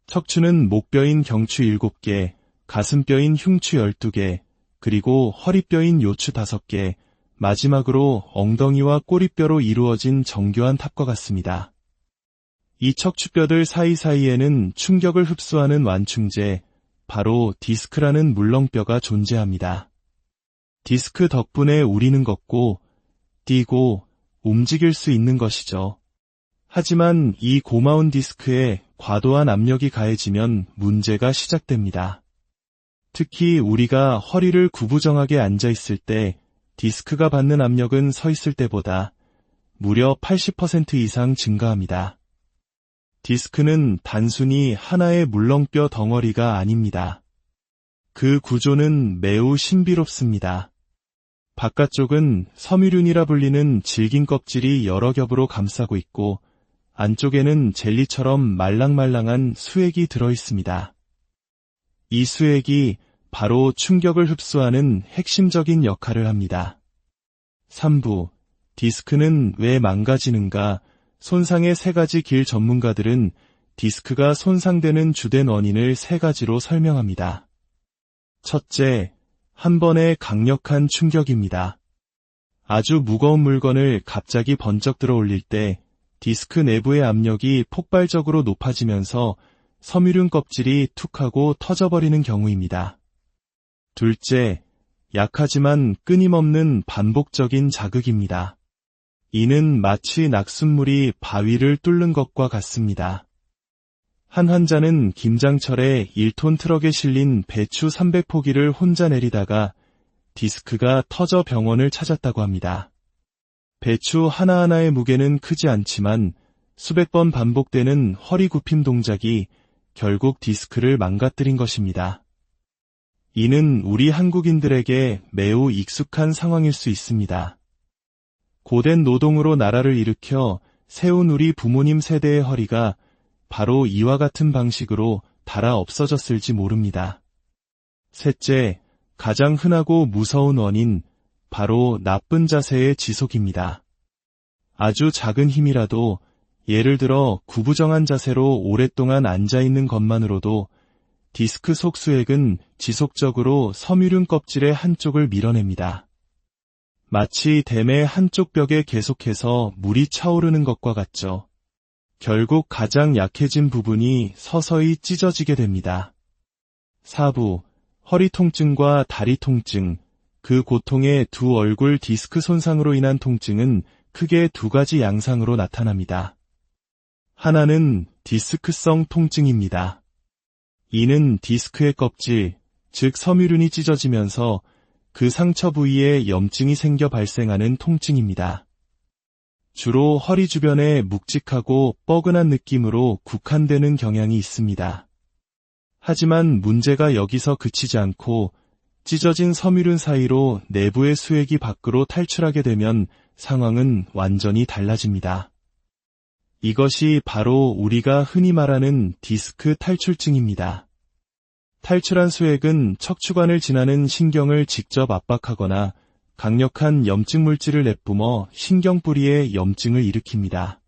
척추는 목뼈인 경추 7개, 가슴뼈인 흉추 12개, 그리고 허리뼈인 요추 5개, 마지막으로 엉덩이와 꼬리뼈로 이루어진 정교한 탑과 같습니다. 이 척추뼈들 사이사이에는 충격을 흡수하는 완충제, 바로 디스크라는 물렁뼈가 존재합니다. 디스크 덕분에 우리는 걷고, 뛰고, 움직일 수 있는 것이죠. 하지만 이 고마운 디스크에 과도한 압력이 가해지면 문제가 시작됩니다. 특히 우리가 허리를 구부정하게 앉아 있을 때 디스크가 받는 압력은 서 있을 때보다 무려 80% 이상 증가합니다. 디스크는 단순히 하나의 물렁뼈 덩어리가 아닙니다. 그 구조는 매우 신비롭습니다. 바깥쪽은 섬유륜이라 불리는 질긴 껍질이 여러 겹으로 감싸고 있고 안쪽에는 젤리처럼 말랑말랑한 수액이 들어있습니다. 이 수액이 바로 충격을 흡수하는 핵심적인 역할을 합니다. 3부, 디스크는 왜 망가지는가? 손상의 3가지 길 전문가들은 디스크가 손상되는 주된 원인을 3가지로 설명합니다. 첫째, 한 번의 강력한 충격입니다. 아주 무거운 물건을 갑자기 번쩍 들어 올릴 때 디스크 내부의 압력이 폭발적으로 높아지면서 섬유륜 껍질이 툭 하고 터져버리는 경우입니다. 둘째, 약하지만 끊임없는 반복적인 자극입니다. 이는 마치 낙숫물이 바위를 뚫는 것과 같습니다. 한 환자는 김장철에 1톤 트럭에 실린 배추 300포기를 혼자 내리다가 디스크가 터져 병원을 찾았다고 합니다. 배추 하나하나의 무게는 크지 않지만 수백 번 반복되는 허리 굽힘 동작이 결국 디스크를 망가뜨린 것입니다. 이는 우리 한국인들에게 매우 익숙한 상황일 수 있습니다. 고된 노동으로 나라를 일으켜 세운 우리 부모님 세대의 허리가 바로 이와 같은 방식으로 닳아 없어졌을지 모릅니다. 셋째, 가장 흔하고 무서운 원인, 바로 나쁜 자세의 지속입니다. 아주 작은 힘이라도 예를 들어 구부정한 자세로 오랫동안 앉아있는 것만으로도 디스크 속 수액은 지속적으로 섬유륜 껍질의 한쪽을 밀어냅니다. 마치 댐의 한쪽 벽에 계속해서 물이 차오르는 것과 같죠. 결국 가장 약해진 부분이 서서히 찢어지게 됩니다. 4부, 허리 통증과 다리 통증, 그 고통의 두 얼굴 디스크 손상으로 인한 통증은 크게 2가지 양상으로 나타납니다. 하나는 디스크성 통증입니다. 이는 디스크의 껍질, 즉 섬유륜이 찢어지면서 그 상처 부위에 염증이 생겨 발생하는 통증입니다. 주로 허리 주변에 묵직하고 뻐근한 느낌으로 국한되는 경향이 있습니다. 하지만 문제가 여기서 그치지 않고 찢어진 섬유륜 사이로 내부의 수액이 밖으로 탈출하게 되면 상황은 완전히 달라집니다. 이것이 바로 우리가 흔히 말하는 디스크 탈출증입니다. 탈출한 수액은 척추관을 지나는 신경을 직접 압박하거나 강력한 염증 물질을 내뿜어 신경뿌리에 염증을 일으킵니다.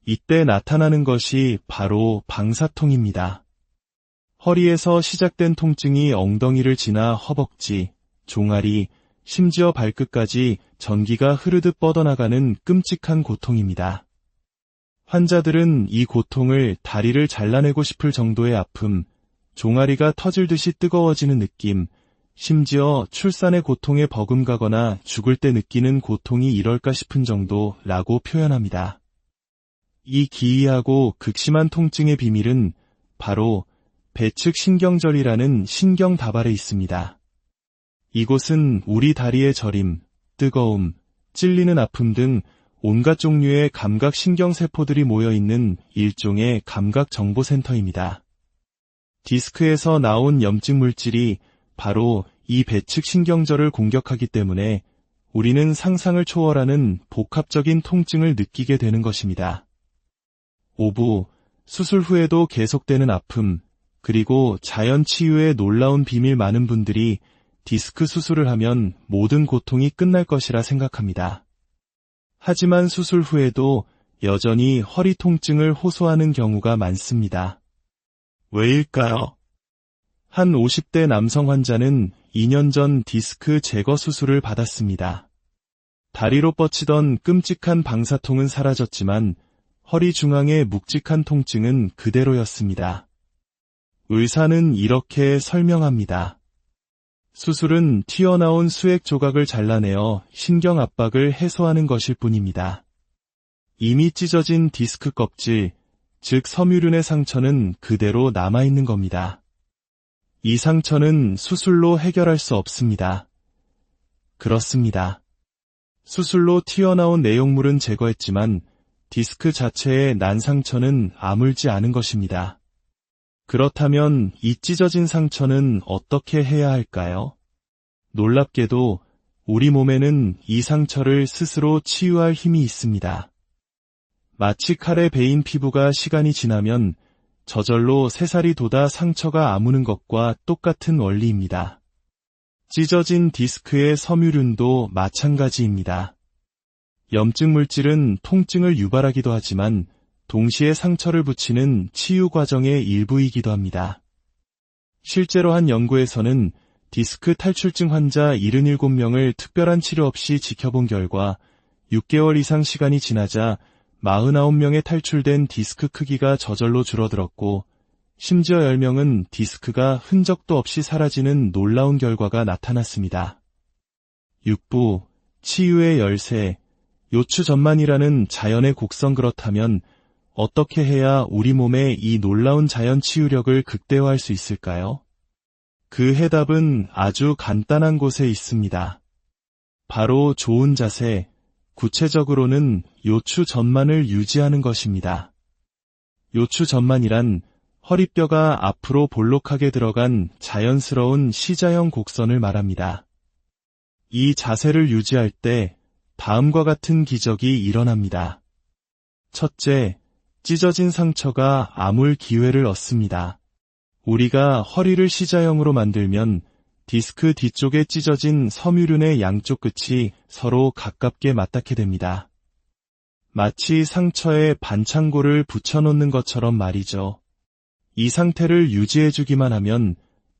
이때 나타나는 것이 바로 방사통입니다. 허리에서 시작된 통증이 엉덩이를 지나 허벅지, 종아리, 심지어 발끝까지 전기가 흐르듯 뻗어나가는 끔찍한 고통입니다. 환자들은 이 고통을 다리를 잘라내고 싶을 정도의 아픔, 종아리가 터질 듯이 뜨거워지는 느낌, 심지어 출산의 고통에 버금가거나 죽을 때 느끼는 고통이 이럴까 싶은 정도라고 표현합니다. 이 기이하고 극심한 통증의 비밀은 바로 배측 신경절이라는 신경 다발에 있습니다. 이곳은 우리 다리의 저림, 뜨거움, 찔리는 아픔 등 온갖 종류의 감각 신경세포들이 모여있는 일종의 감각정보센터입니다. 디스크에서 나온 염증 물질이 바로 이 배측 신경절을 공격하기 때문에 우리는 상상을 초월하는 복합적인 통증을 느끼게 되는 것입니다. 오부, 수술 후에도 계속되는 아픔, 그리고 자연 치유의 놀라운 비밀. 많은 분들이 디스크 수술을 하면 모든 고통이 끝날 것이라 생각합니다. 하지만 수술 후에도 여전히 허리 통증을 호소하는 경우가 많습니다. 왜일까요? 한 50대 남성 환자는 2년 전 디스크 제거 수술을 받았습니다. 다리로 뻗치던 끔찍한 방사통은 사라졌지만 허리 중앙의 묵직한 통증은 그대로였습니다. 의사는 이렇게 설명합니다. 수술은 튀어나온 수액 조각을 잘라내어 신경 압박을 해소하는 것일 뿐입니다. 이미 찢어진 디스크 껍질, 즉 섬유륜의 상처는 그대로 남아있는 겁니다. 이 상처는 수술로 해결할 수 없습니다. 그렇습니다. 수술로 튀어나온 내용물은 제거했지만 디스크 자체의 난 상처는 아물지 않은 것입니다. 그렇다면 이 찢어진 상처는 어떻게 해야 할까요? 놀랍게도 우리 몸에는 이 상처를 스스로 치유할 힘이 있습니다. 마치 칼에 베인 피부가 시간이 지나면 저절로 새살이 돋아 상처가 아무는 것과 똑같은 원리입니다. 찢어진 디스크의 섬유륜도 마찬가지입니다. 염증 물질은 통증을 유발하기도 하지만 동시에 상처를 붙이는 치유 과정의 일부이기도 합니다. 실제로 한 연구에서는 디스크 탈출증 환자 77명을 특별한 치료 없이 지켜본 결과 6개월 이상 시간이 지나자 49명의 탈출된 디스크 크기가 저절로 줄어들었고 심지어 10명은 디스크가 흔적도 없이 사라지는 놀라운 결과가 나타났습니다. 6부, 치유의 열쇠, 요추전만이라는 자연의 곡선. 그렇다면 어떻게 해야 우리 몸의 이 놀라운 자연 치유력을 극대화할 수 있을까요? 그 해답은 아주 간단한 곳에 있습니다. 바로 좋은 자세, 구체적으로는 요추전만을 유지하는 것입니다. 요추전만이란 허리뼈가 앞으로 볼록하게 들어간 자연스러운 C자형 곡선을 말합니다. 이 자세를 유지할 때 다음과 같은 기적이 일어납니다. 첫째, 찢어진 상처가 아물 기회를 얻습니다. 우리가 허리를 C자형으로 만들면 디스크 뒤쪽에 찢어진 섬유륜의 양쪽 끝이 서로 가깝게 맞닿게 됩니다. 마치 상처에 반창고를 붙여놓는 것처럼 말이죠. 이 상태를 유지해주기만 하면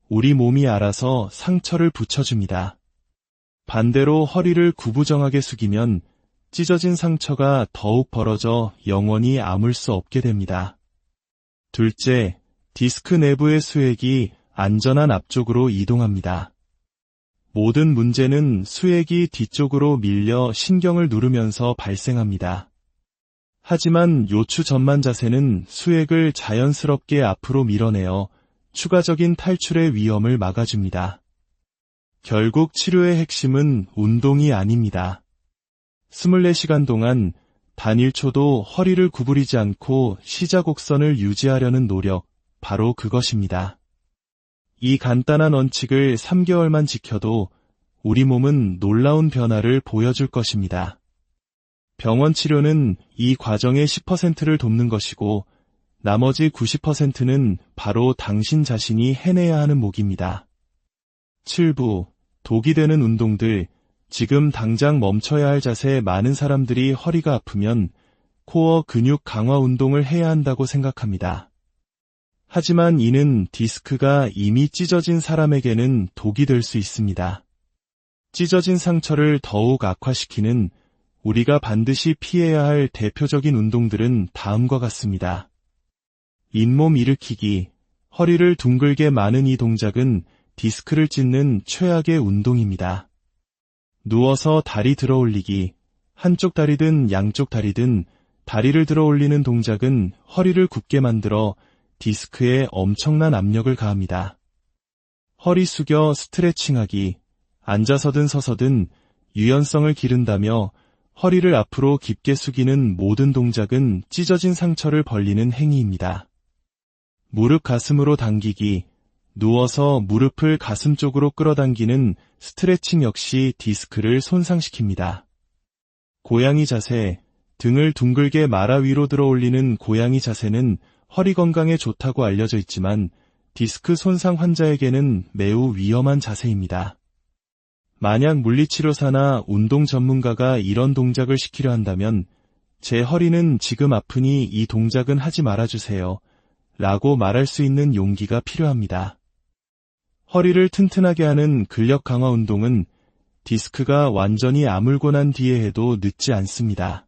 우리 몸이 알아서 상처를 붙여줍니다. 반대로 허리를 구부정하게 숙이면 찢어진 상처가 더욱 벌어져 영원히 아물 수 없게 됩니다. 둘째, 디스크 내부의 수액이 안전한 앞쪽으로 이동합니다. 모든 문제는 수액이 뒤쪽으로 밀려 신경을 누르면서 발생합니다. 하지만 요추전만 자세는 수액을 자연스럽게 앞으로 밀어내어 추가적인 탈출의 위험을 막아줍니다. 결국 치료의 핵심은 운동이 아닙니다. 24시간 동안 단 1초도 허리를 구부리지 않고 시작 곡선을 유지하려는 노력, 바로 그것입니다. 이 간단한 원칙을 3개월만 지켜도 우리 몸은 놀라운 변화를 보여줄 것입니다. 병원 치료는 이 과정의 10%를 돕는 것이고 나머지 90%는 바로 당신 자신이 해내야 하는 몫입니다. 7부, 독이 되는 운동들. 지금 당장 멈춰야 할 자세. 많은 사람들이 허리가 아프면 코어 근육 강화 운동을 해야 한다고 생각합니다. 하지만 이는 디스크가 이미 찢어진 사람에게는 독이 될 수 있습니다. 찢어진 상처를 더욱 악화시키는 우리가 반드시 피해야 할 대표적인 운동들은 다음과 같습니다. 잇몸 일으키기. 허리를 둥글게 마는 이 동작은 디스크를 찢는 최악의 운동입니다. 누워서 다리 들어 올리기. 한쪽 다리든 양쪽 다리든 다리를 들어 올리는 동작은 허리를 굽게 만들어 디스크에 엄청난 압력을 가합니다. 허리 숙여 스트레칭하기. 앉아서든 서서든 유연성을 기른다며 허리를 앞으로 깊게 숙이는 모든 동작은 찢어진 상처를 벌리는 행위입니다. 무릎 가슴으로 당기기. 누워서 무릎을 가슴 쪽으로 끌어당기는 스트레칭 역시 디스크를 손상시킵니다. 고양이 자세. 등을 둥글게 말아 위로 들어 올리는 고양이 자세는 허리 건강에 좋다고 알려져 있지만 디스크 손상 환자에게는 매우 위험한 자세입니다. 만약 물리치료사나 운동 전문가가 이런 동작을 시키려 한다면 제 허리는 지금 아프니 이 동작은 하지 말아주세요 라고 말할 수 있는 용기가 필요합니다. 허리를 튼튼하게 하는 근력 강화 운동은 디스크가 완전히 아물고 난 뒤에 해도 늦지 않습니다.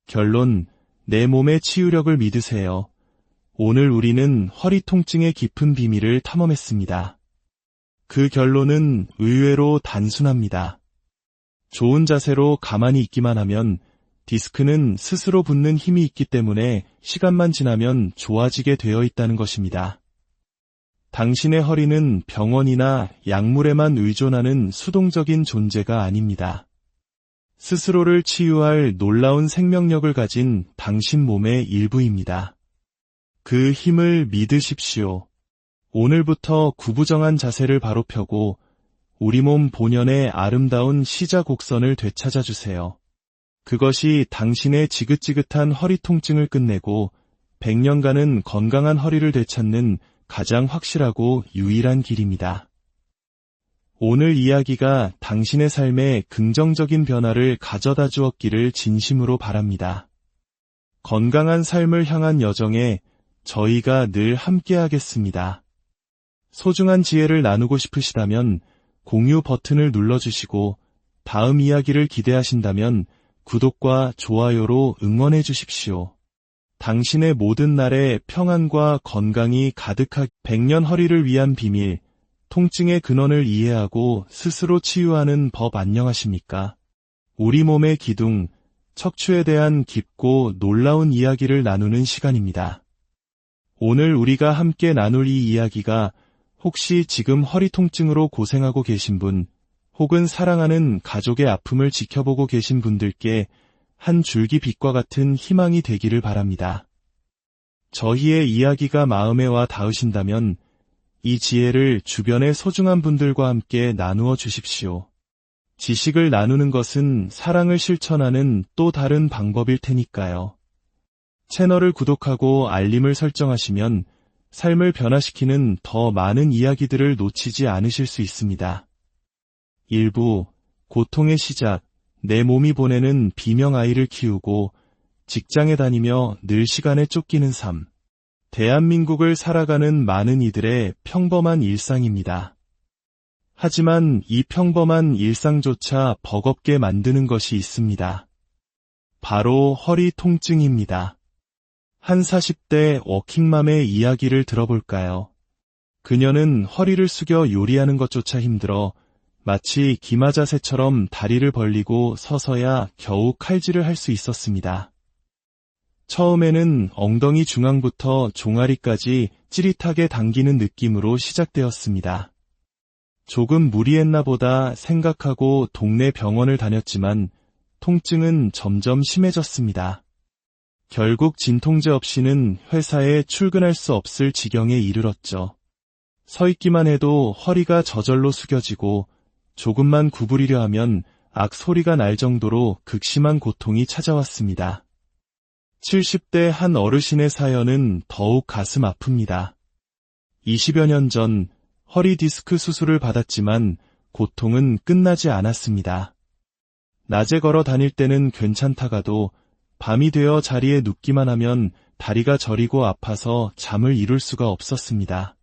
결론, 내 몸의 치유력을 믿으세요. 오늘 우리는 허리 통증의 깊은 비밀을 탐험했습니다. 그 결론은 의외로 단순합니다. 좋은 자세로 가만히 있기만 하면 디스크는 스스로 붙는 힘이 있기 때문에 시간만 지나면 좋아지게 되어 있다는 것입니다. 당신의 허리는 병원이나 약물에만 의존하는 수동적인 존재가 아닙니다. 스스로를 치유할 놀라운 생명력을 가진 당신 몸의 일부입니다. 그 힘을 믿으십시오. 오늘부터 구부정한 자세를 바로 펴고 우리 몸 본연의 아름다운 시작 곡선을 되찾아주세요. 그것이 당신의 지긋지긋한 허리 통증을 끝내고 100년간은 건강한 허리를 되찾는 가장 확실하고 유일한 길입니다. 오늘 이야기가 당신의 삶에 긍정적인 변화를 가져다 주었기를 진심으로 바랍니다. 건강한 삶을 향한 여정에 저희가 늘 함께하겠습니다. 소중한 지혜를 나누고 싶으시다면 공유 버튼을 눌러주시고 다음 이야기를 기대하신다면 구독과 좋아요로 응원해 주십시오. 당신의 모든 날에 평안과 건강이 가득하게 100년 허리를 위한 비밀, 통증의 근원을 이해하고 스스로 치유하는 법. 안녕하십니까? 우리 몸의 기둥, 척추에 대한 깊고 놀라운 이야기를 나누는 시간입니다. 오늘 우리가 함께 나눌 이 이야기가 혹시 지금 허리 통증으로 고생하고 계신 분, 혹은 사랑하는 가족의 아픔을 지켜보고 계신 분들께 한 줄기 빛과 같은 희망이 되기를 바랍니다. 저희의 이야기가 마음에 와 닿으신다면 이 지혜를 주변의 소중한 분들과 함께 나누어 주십시오. 지식을 나누는 것은 사랑을 실천하는 또 다른 방법일 테니까요. 채널을 구독하고 알림을 설정하시면 삶을 변화시키는 더 많은 이야기들을 놓치지 않으실 수 있습니다. 1부, 고통의 시작. 내 몸이 보내는 비명 아이를 키우고 직장에 다니며 늘 시간에 쫓기는 삶. 대한민국을 살아가는 많은 이들의 평범한 일상입니다. 하지만 이 평범한 일상조차 버겁게 만드는 것이 있습니다. 바로 허리 통증입니다. 한 40대 워킹맘의 이야기를 들어볼까요? 그녀는 허리를 숙여 요리하는 것조차 힘들어 마치 기마 자세처럼 다리를 벌리고 서서야 겨우 칼질을 할 수 있었습니다. 처음에는 엉덩이 중앙부터 종아리까지 찌릿하게 당기는 느낌으로 시작되었습니다. 조금 무리했나 보다 생각하고 동네 병원을 다녔지만 통증은 점점 심해졌습니다. 결국 진통제 없이는 회사에 출근할 수 없을 지경에 이르렀죠. 서 있기만 해도 허리가 저절로 숙여지고 조금만 구부리려 하면 악 소리가 날 정도로 극심한 고통이 찾아왔습니다. 70대 한 어르신의 사연은 더욱 가슴 아픕니다. 20여 년 전 허리 디스크 수술을 받았지만 고통은 끝나지 않았습니다. 낮에 걸어 다닐 때는 괜찮다가도 밤이 되어 자리에 눕기만 하면 다리가 저리고 아파서 잠을 이룰 수가 없었습니다.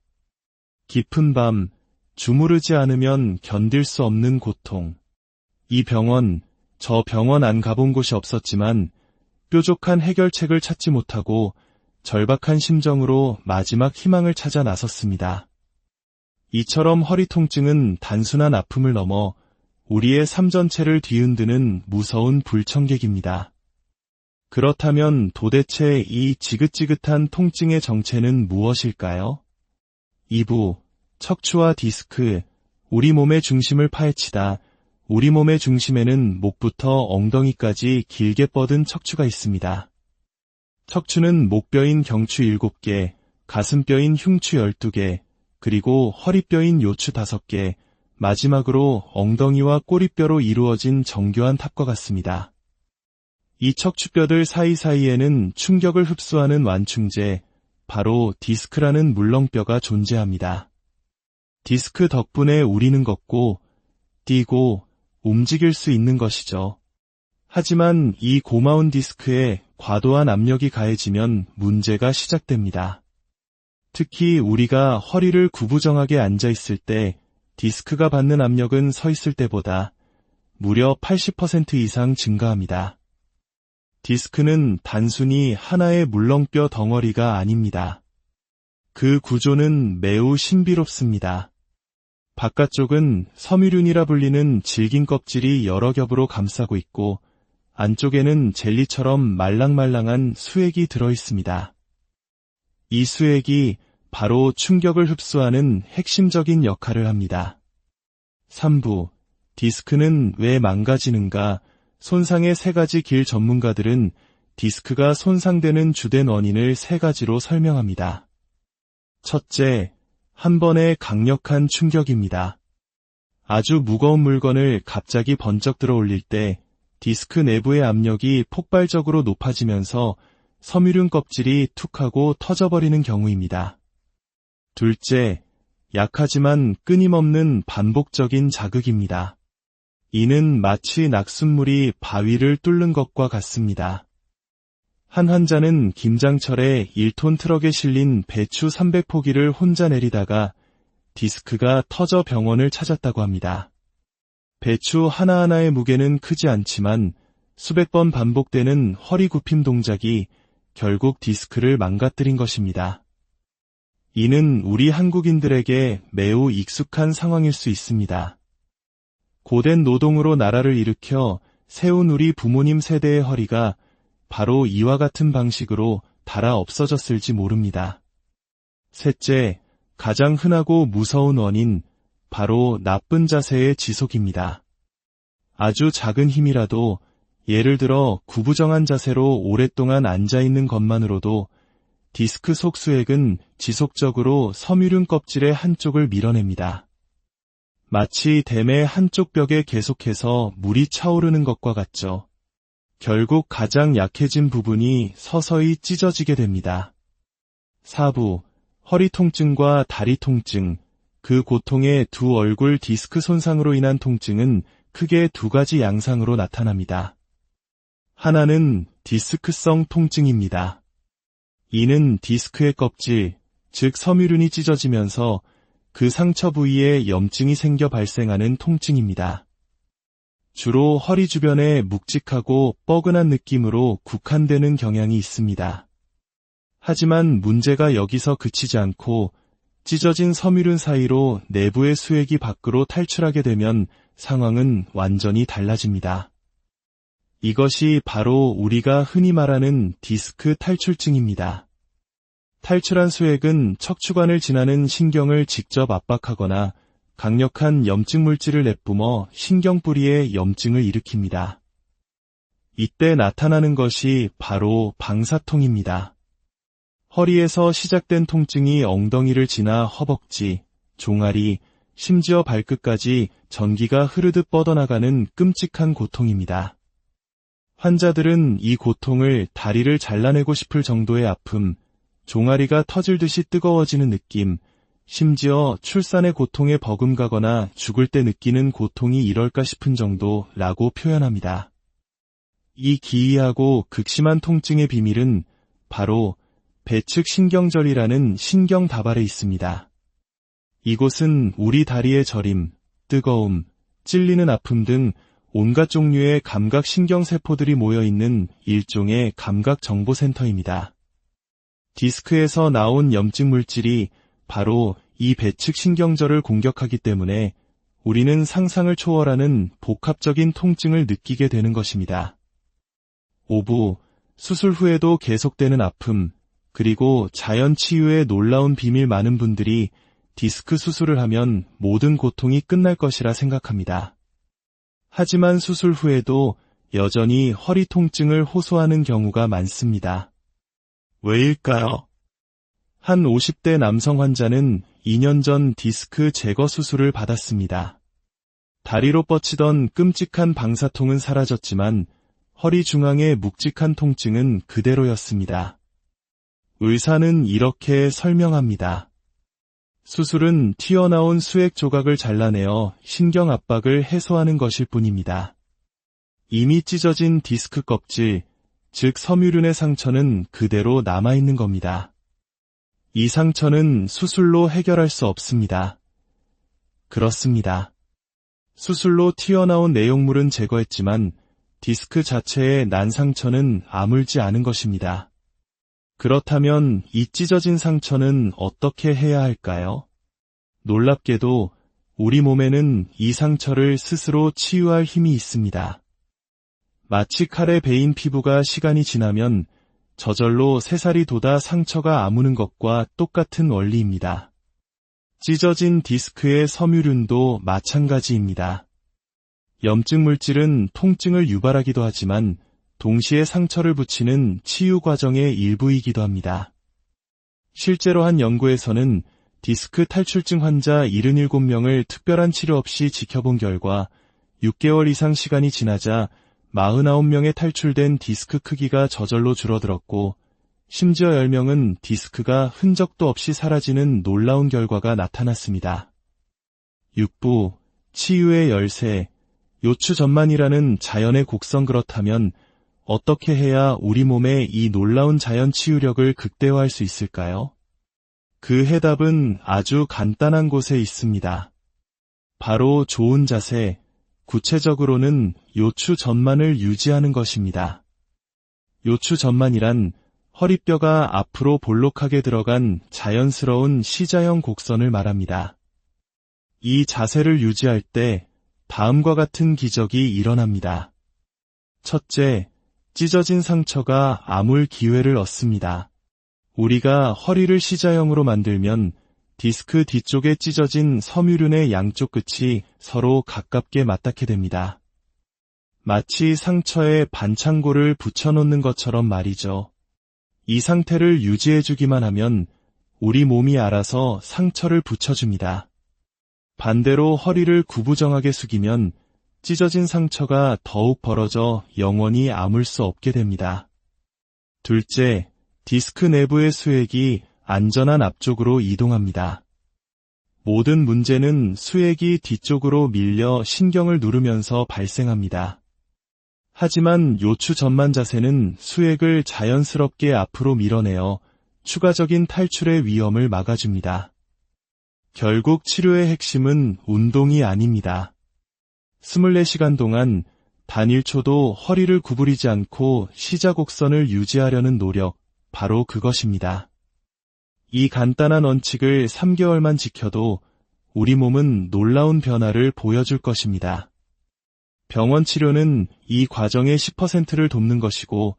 깊은 밤, 주무르지 않으면 견딜 수 없는 고통. 이 병원, 저 병원 안 가본 곳이 없었지만 뾰족한 해결책을 찾지 못하고 절박한 심정으로 마지막 희망을 찾아 나섰습니다. 이처럼 허리 통증은 단순한 아픔을 넘어 우리의 삶 전체를 뒤흔드는 무서운 불청객입니다. 그렇다면 도대체 이 지긋지긋한 통증의 정체는 무엇일까요? 2부, 척추와 디스크, 우리 몸의 중심을 파헤치다. 우리 몸의 중심에는 목부터 엉덩이까지 길게 뻗은 척추가 있습니다. 척추는 목뼈인 경추 7개, 가슴뼈인 흉추 12개, 그리고 허리뼈인 요추 5개, 마지막으로 엉덩이와 꼬리뼈로 이루어진 정교한 탑과 같습니다. 이 척추뼈들 사이사이에는 충격을 흡수하는 완충제, 바로 디스크라는 물렁뼈가 존재합니다. 디스크 덕분에 우리는 걷고, 뛰고, 움직일 수 있는 것이죠. 하지만 이 고마운 디스크에 과도한 압력이 가해지면 문제가 시작됩니다. 특히 우리가 허리를 구부정하게 앉아 있을 때 디스크가 받는 압력은 서 있을 때보다 무려 80% 이상 증가합니다. 디스크는 단순히 하나의 물렁뼈 덩어리가 아닙니다. 그 구조는 매우 신비롭습니다. 바깥쪽은 섬유륜이라 불리는 질긴 껍질이 여러 겹으로 감싸고 있고 안쪽에는 젤리처럼 말랑말랑한 수액이 들어있습니다. 이 수액이 바로 충격을 흡수하는 핵심적인 역할을 합니다. 3부, 디스크는 왜 망가지는가? 손상의 3가지 길 전문가들은 디스크가 손상되는 주된 원인을 3가지로 설명합니다. 첫째, 한 번의 강력한 충격입니다. 아주 무거운 물건을 갑자기 번쩍 들어 올릴 때 디스크 내부의 압력이 폭발적으로 높아지면서 섬유륜 껍질이 툭 하고 터져버리는 경우입니다. 둘째, 약하지만 끊임없는 반복적인 자극입니다. 이는 마치 낙숫물이 바위를 뚫는 것과 같습니다. 한 환자는 김장철에 1톤 트럭에 실린 배추 300포기를 혼자 내리다가 디스크가 터져 병원을 찾았다고 합니다. 배추 하나하나의 무게는 크지 않지만 수백 번 반복되는 허리 굽힘 동작이 결국 디스크를 망가뜨린 것입니다. 이는 우리 한국인들에게 매우 익숙한 상황일 수 있습니다. 고된 노동으로 나라를 일으켜 세운 우리 부모님 세대의 허리가 바로 이와 같은 방식으로 닳아 없어졌을지 모릅니다. 셋째, 가장 흔하고 무서운 원인, 바로 나쁜 자세의 지속입니다. 아주 작은 힘이라도 예를 들어 구부정한 자세로 오랫동안 앉아있는 것만으로도 디스크 속 수액은 지속적으로 섬유륜 껍질의 한쪽을 밀어냅니다. 마치 댐의 한쪽 벽에 계속해서 물이 차오르는 것과 같죠. 결국 가장 약해진 부분이 서서히 찢어지게 됩니다. 4부, 허리 통증과 다리 통증, 그 고통의 두 얼굴. 디스크 손상으로 인한 통증은 크게 2가지 양상으로 나타납니다. 하나는 디스크성 통증입니다. 이는 디스크의 껍질, 즉 섬유륜이 찢어지면서 그 상처 부위에 염증이 생겨 발생하는 통증입니다. 주로 허리 주변에 묵직하고 뻐근한 느낌으로 국한되는 경향이 있습니다. 하지만 문제가 여기서 그치지 않고 찢어진 섬유륜 사이로 내부의 수액이 밖으로 탈출하게 되면 상황은 완전히 달라집니다. 이것이 바로 우리가 흔히 말하는 디스크 탈출증입니다. 탈출한 수액은 척추관을 지나는 신경을 직접 압박하거나 강력한 염증 물질을 내뿜어 신경뿌리에 염증을 일으킵니다. 이때 나타나는 것이 바로 방사통입니다. 허리에서 시작된 통증이 엉덩이를 지나 허벅지, 종아리, 심지어 발끝까지 전기가 흐르듯 뻗어나가는 끔찍한 고통입니다. 환자들은 이 고통을 다리를 잘라내고 싶을 정도의 아픔, 종아리가 터질 듯이 뜨거워지는 느낌, 심지어 출산의 고통에 버금가거나 죽을 때 느끼는 고통이 이럴까 싶은 정도라고 표현합니다. 이 기이하고 극심한 통증의 비밀은 바로 배측 신경절이라는 신경 다발에 있습니다. 이곳은 우리 다리의 저림, 뜨거움, 찔리는 아픔 등 온갖 종류의 감각 신경세포들이 모여있는 일종의 감각정보센터입니다. 디스크에서 나온 염증 물질이 바로 이 배측 신경절을 공격하기 때문에 우리는 상상을 초월하는 복합적인 통증을 느끼게 되는 것입니다. 오부, 수술 후에도 계속되는 아픔, 그리고 자연 치유의 놀라운 비밀. 많은 분들이 디스크 수술을 하면 모든 고통이 끝날 것이라 생각합니다. 하지만 수술 후에도 여전히 허리 통증을 호소하는 경우가 많습니다. 왜일까요? 한 50대 남성 환자는 2년 전 디스크 제거 수술을 받았습니다. 다리로 뻗치던 끔찍한 방사통은 사라졌지만 허리 중앙의 묵직한 통증은 그대로였습니다. 의사는 이렇게 설명합니다. 수술은 튀어나온 수액 조각을 잘라내어 신경 압박을 해소하는 것일 뿐입니다. 이미 찢어진 디스크 껍질, 즉 섬유륜의 상처는 그대로 남아있는 겁니다. 이 상처는 수술로 해결할 수 없습니다. 그렇습니다. 수술로 튀어나온 내용물은 제거했지만 디스크 자체의 난 상처는 아물지 않은 것입니다. 그렇다면 이 찢어진 상처는 어떻게 해야 할까요? 놀랍게도 우리 몸에는 이 상처를 스스로 치유할 힘이 있습니다. 마치 칼에 베인 피부가 시간이 지나면 저절로 새살이 돋아 상처가 아무는 것과 똑같은 원리입니다. 찢어진 디스크의 섬유륜도 마찬가지입니다. 염증 물질은 통증을 유발하기도 하지만 동시에 상처를 붙이는 치유 과정의 일부이기도 합니다. 실제로 한 연구에서는 디스크 탈출증 환자 77명을 특별한 치료 없이 지켜본 결과 6개월 이상 시간이 지나자 49명의 탈출된 디스크 크기가 저절로 줄어들었고 심지어 10명은 디스크가 흔적도 없이 사라지는 놀라운 결과가 나타났습니다. 6부, 치유의 열쇠, 요추전만이라는 자연의 곡선. 그렇다면 어떻게 해야 우리 몸의 이 놀라운 자연 치유력을 극대화할 수 있을까요? 그 해답은 아주 간단한 곳에 있습니다. 바로 좋은 자세, 구체적으로는 요추전만을 유지하는 것입니다. 요추전만이란 허리뼈가 앞으로 볼록하게 들어간 자연스러운 C자형 곡선을 말합니다. 이 자세를 유지할 때 다음과 같은 기적이 일어납니다. 첫째, 찢어진 상처가 아물 기회를 얻습니다. 우리가 허리를 C자형으로 만들면 디스크 뒤쪽에 찢어진 섬유륜의 양쪽 끝이 서로 가깝게 맞닿게 됩니다. 마치 상처에 반창고를 붙여놓는 것처럼 말이죠. 이 상태를 유지해주기만 하면 우리 몸이 알아서 상처를 붙여줍니다. 반대로 허리를 구부정하게 숙이면 찢어진 상처가 더욱 벌어져 영원히 아물 수 없게 됩니다. 둘째, 디스크 내부의 수액이 안전한 앞쪽으로 이동합니다. 모든 문제는 수액이 뒤쪽으로 밀려 신경을 누르면서 발생합니다. 하지만 요추전만 자세는 수액을 자연스럽게 앞으로 밀어내어 추가적인 탈출의 위험을 막아줍니다. 결국 치료의 핵심은 운동이 아닙니다. 24시간 동안 단 1초도 허리를 구부리지 않고 시자곡선을 유지하려는 노력, 바로 그것입니다. 이 간단한 원칙을 3개월만 지켜도 우리 몸은 놀라운 변화를 보여줄 것입니다. 병원 치료는 이 과정의 10%를 돕는 것이고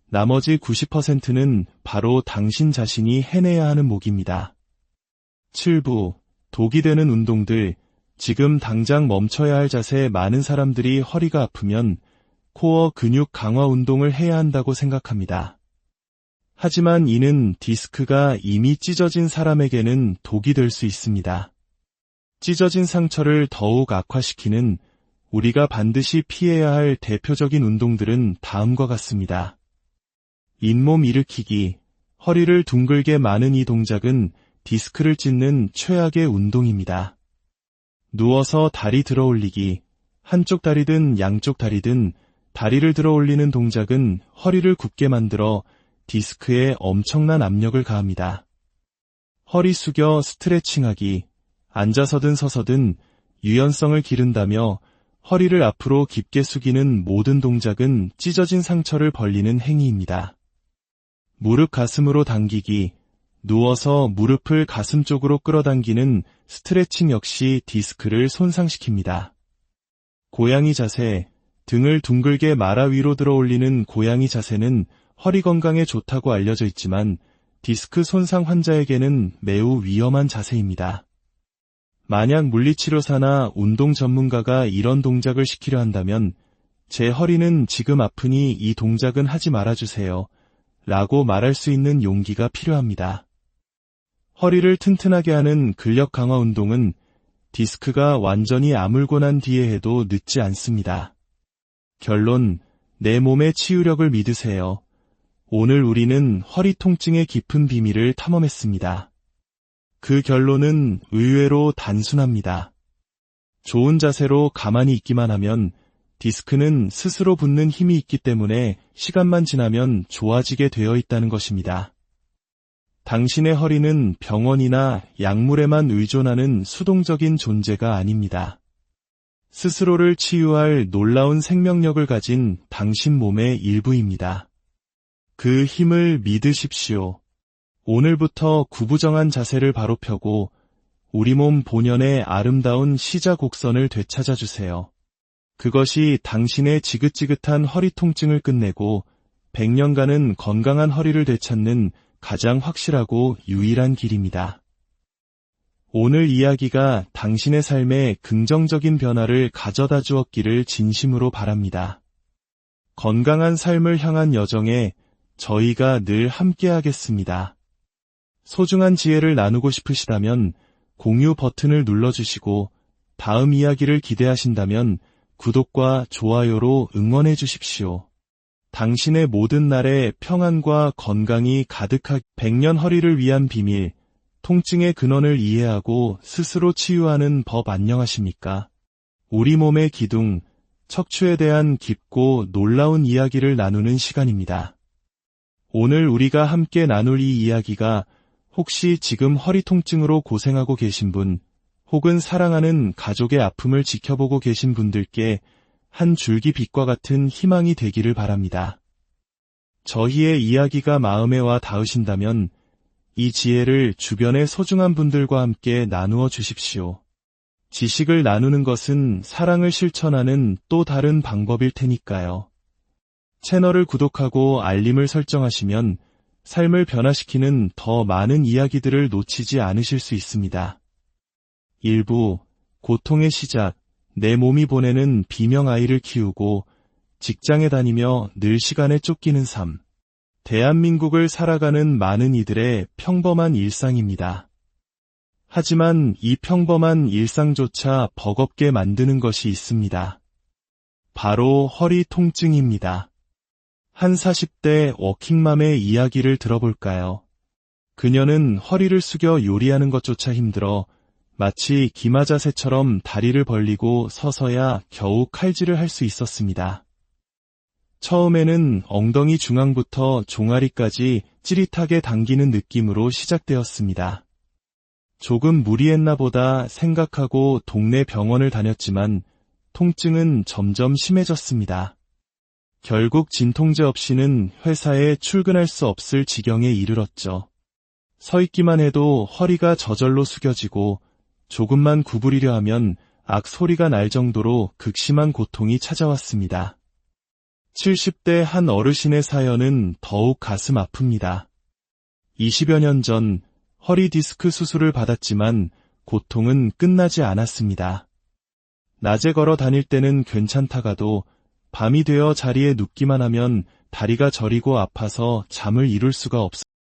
나머지 90%는 바로 당신 자신이 해내야 하는 몫입니다. 7부, 독이 되는 운동들. 지금 당장 멈춰야 할 자세. 많은 사람들이 허리가 아프면 코어 근육 강화 운동을 해야 한다고 생각합니다. 하지만 이는 디스크가 이미 찢어진 사람에게는 독이 될 수 있습니다. 찢어진 상처를 더욱 악화시키는 우리가 반드시 피해야 할 대표적인 운동들은 다음과 같습니다. 잇몸 일으키기. 허리를 둥글게 마는 이 동작은 디스크를 찢는 최악의 운동입니다. 누워서 다리 들어 올리기. 한쪽 다리든 양쪽 다리든 다리를 들어 올리는 동작은 허리를 굽게 만들어 디스크에 엄청난 압력을 가합니다. 허리 숙여 스트레칭하기. 앉아서든 서서든 유연성을 기른다며 허리를 앞으로 깊게 숙이는 모든 동작은 찢어진 상처를 벌리는 행위입니다. 무릎 가슴으로 당기기. 누워서 무릎을 가슴 쪽으로 끌어당기는 스트레칭 역시 디스크를 손상시킵니다. 고양이 자세. 등을 둥글게 말아 위로 들어 올리는 고양이 자세는 허리 건강에 좋다고 알려져 있지만 디스크 손상 환자에게는 매우 위험한 자세입니다. 만약 물리치료사나 운동 전문가가 이런 동작을 시키려 한다면 제 허리는 지금 아프니 이 동작은 하지 말아주세요 라고 말할 수 있는 용기가 필요합니다. 허리를 튼튼하게 하는 근력 강화 운동은 디스크가 완전히 아물고 난 뒤에 해도 늦지 않습니다. 결론, 내 몸의 치유력을 믿으세요. 오늘 우리는 허리 통증의 깊은 비밀을 탐험했습니다. 그 결론은 의외로 단순합니다. 좋은 자세로 가만히 있기만 하면 디스크는 스스로 붙는 힘이 있기 때문에 시간만 지나면 좋아지게 되어 있다는 것입니다. 당신의 허리는 병원이나 약물에만 의존하는 수동적인 존재가 아닙니다. 스스로를 치유할 놀라운 생명력을 가진 당신 몸의 일부입니다. 그 힘을 믿으십시오. 오늘부터 구부정한 자세를 바로 펴고 우리 몸 본연의 아름다운 시작 곡선을 되찾아주세요. 그것이 당신의 지긋지긋한 허리 통증을 끝내고 100년간은 건강한 허리를 되찾는 가장 확실하고 유일한 길입니다. 오늘 이야기가 당신의 삶에 긍정적인 변화를 가져다 주었기를 진심으로 바랍니다. 건강한 삶을 향한 여정에 저희가 늘 함께하겠습니다. 소중한 지혜를 나누고 싶으시다면 공유 버튼을 눌러주시고 다음 이야기를 기대하신다면 구독과 좋아요로 응원해 주십시오. 당신의 모든 날에 평안과 건강이 가득하게 100년 허리를 위한 비밀, 통증의 근원을 이해하고 스스로 치유하는 법. 안녕하십니까? 우리 몸의 기둥, 척추에 대한 깊고 놀라운 이야기를 나누는 시간입니다. 오늘 우리가 함께 나눌 이 이야기가 혹시 지금 허리 통증으로 고생하고 계신 분, 혹은 사랑하는 가족의 아픔을 지켜보고 계신 분들께 한 줄기 빛과 같은 희망이 되기를 바랍니다. 저희의 이야기가 마음에 와 닿으신다면 이 지혜를 주변의 소중한 분들과 함께 나누어 주십시오. 지식을 나누는 것은 사랑을 실천하는 또 다른 방법일 테니까요. 채널을 구독하고 알림을 설정하시면 삶을 변화시키는 더 많은 이야기들을 놓치지 않으실 수 있습니다. 1부, 고통의 시작. 내 몸이 보내는 비명 아이를 키우고 직장에 다니며 늘 시간에 쫓기는 삶. 대한민국을 살아가는 많은 이들의 평범한 일상입니다. 하지만 이 평범한 일상조차 버겁게 만드는 것이 있습니다. 바로 허리 통증입니다. 한 40대 워킹맘의 이야기를 들어볼까요? 그녀는 허리를 숙여 요리하는 것조차 힘들어 마치 기마 자세처럼 다리를 벌리고 서서야 겨우 칼질을 할 수 있었습니다. 처음에는 엉덩이 중앙부터 종아리까지 찌릿하게 당기는 느낌으로 시작되었습니다. 조금 무리했나 보다 생각하고 동네 병원을 다녔지만 통증은 점점 심해졌습니다. 결국 진통제 없이는 회사에 출근할 수 없을 지경에 이르렀죠. 서 있기만 해도 허리가 저절로 숙여지고 조금만 구부리려 하면 악 소리가 날 정도로 극심한 고통이 찾아왔습니다. 70대 한 어르신의 사연은 더욱 가슴 아픕니다. 20여 년 전 허리 디스크 수술을 받았지만 고통은 끝나지 않았습니다. 낮에 걸어 다닐 때는 괜찮다가도 밤이 되어 자리에 눕기만 하면 다리가 저리고 아파서 잠을 이룰 수가 없었습니다.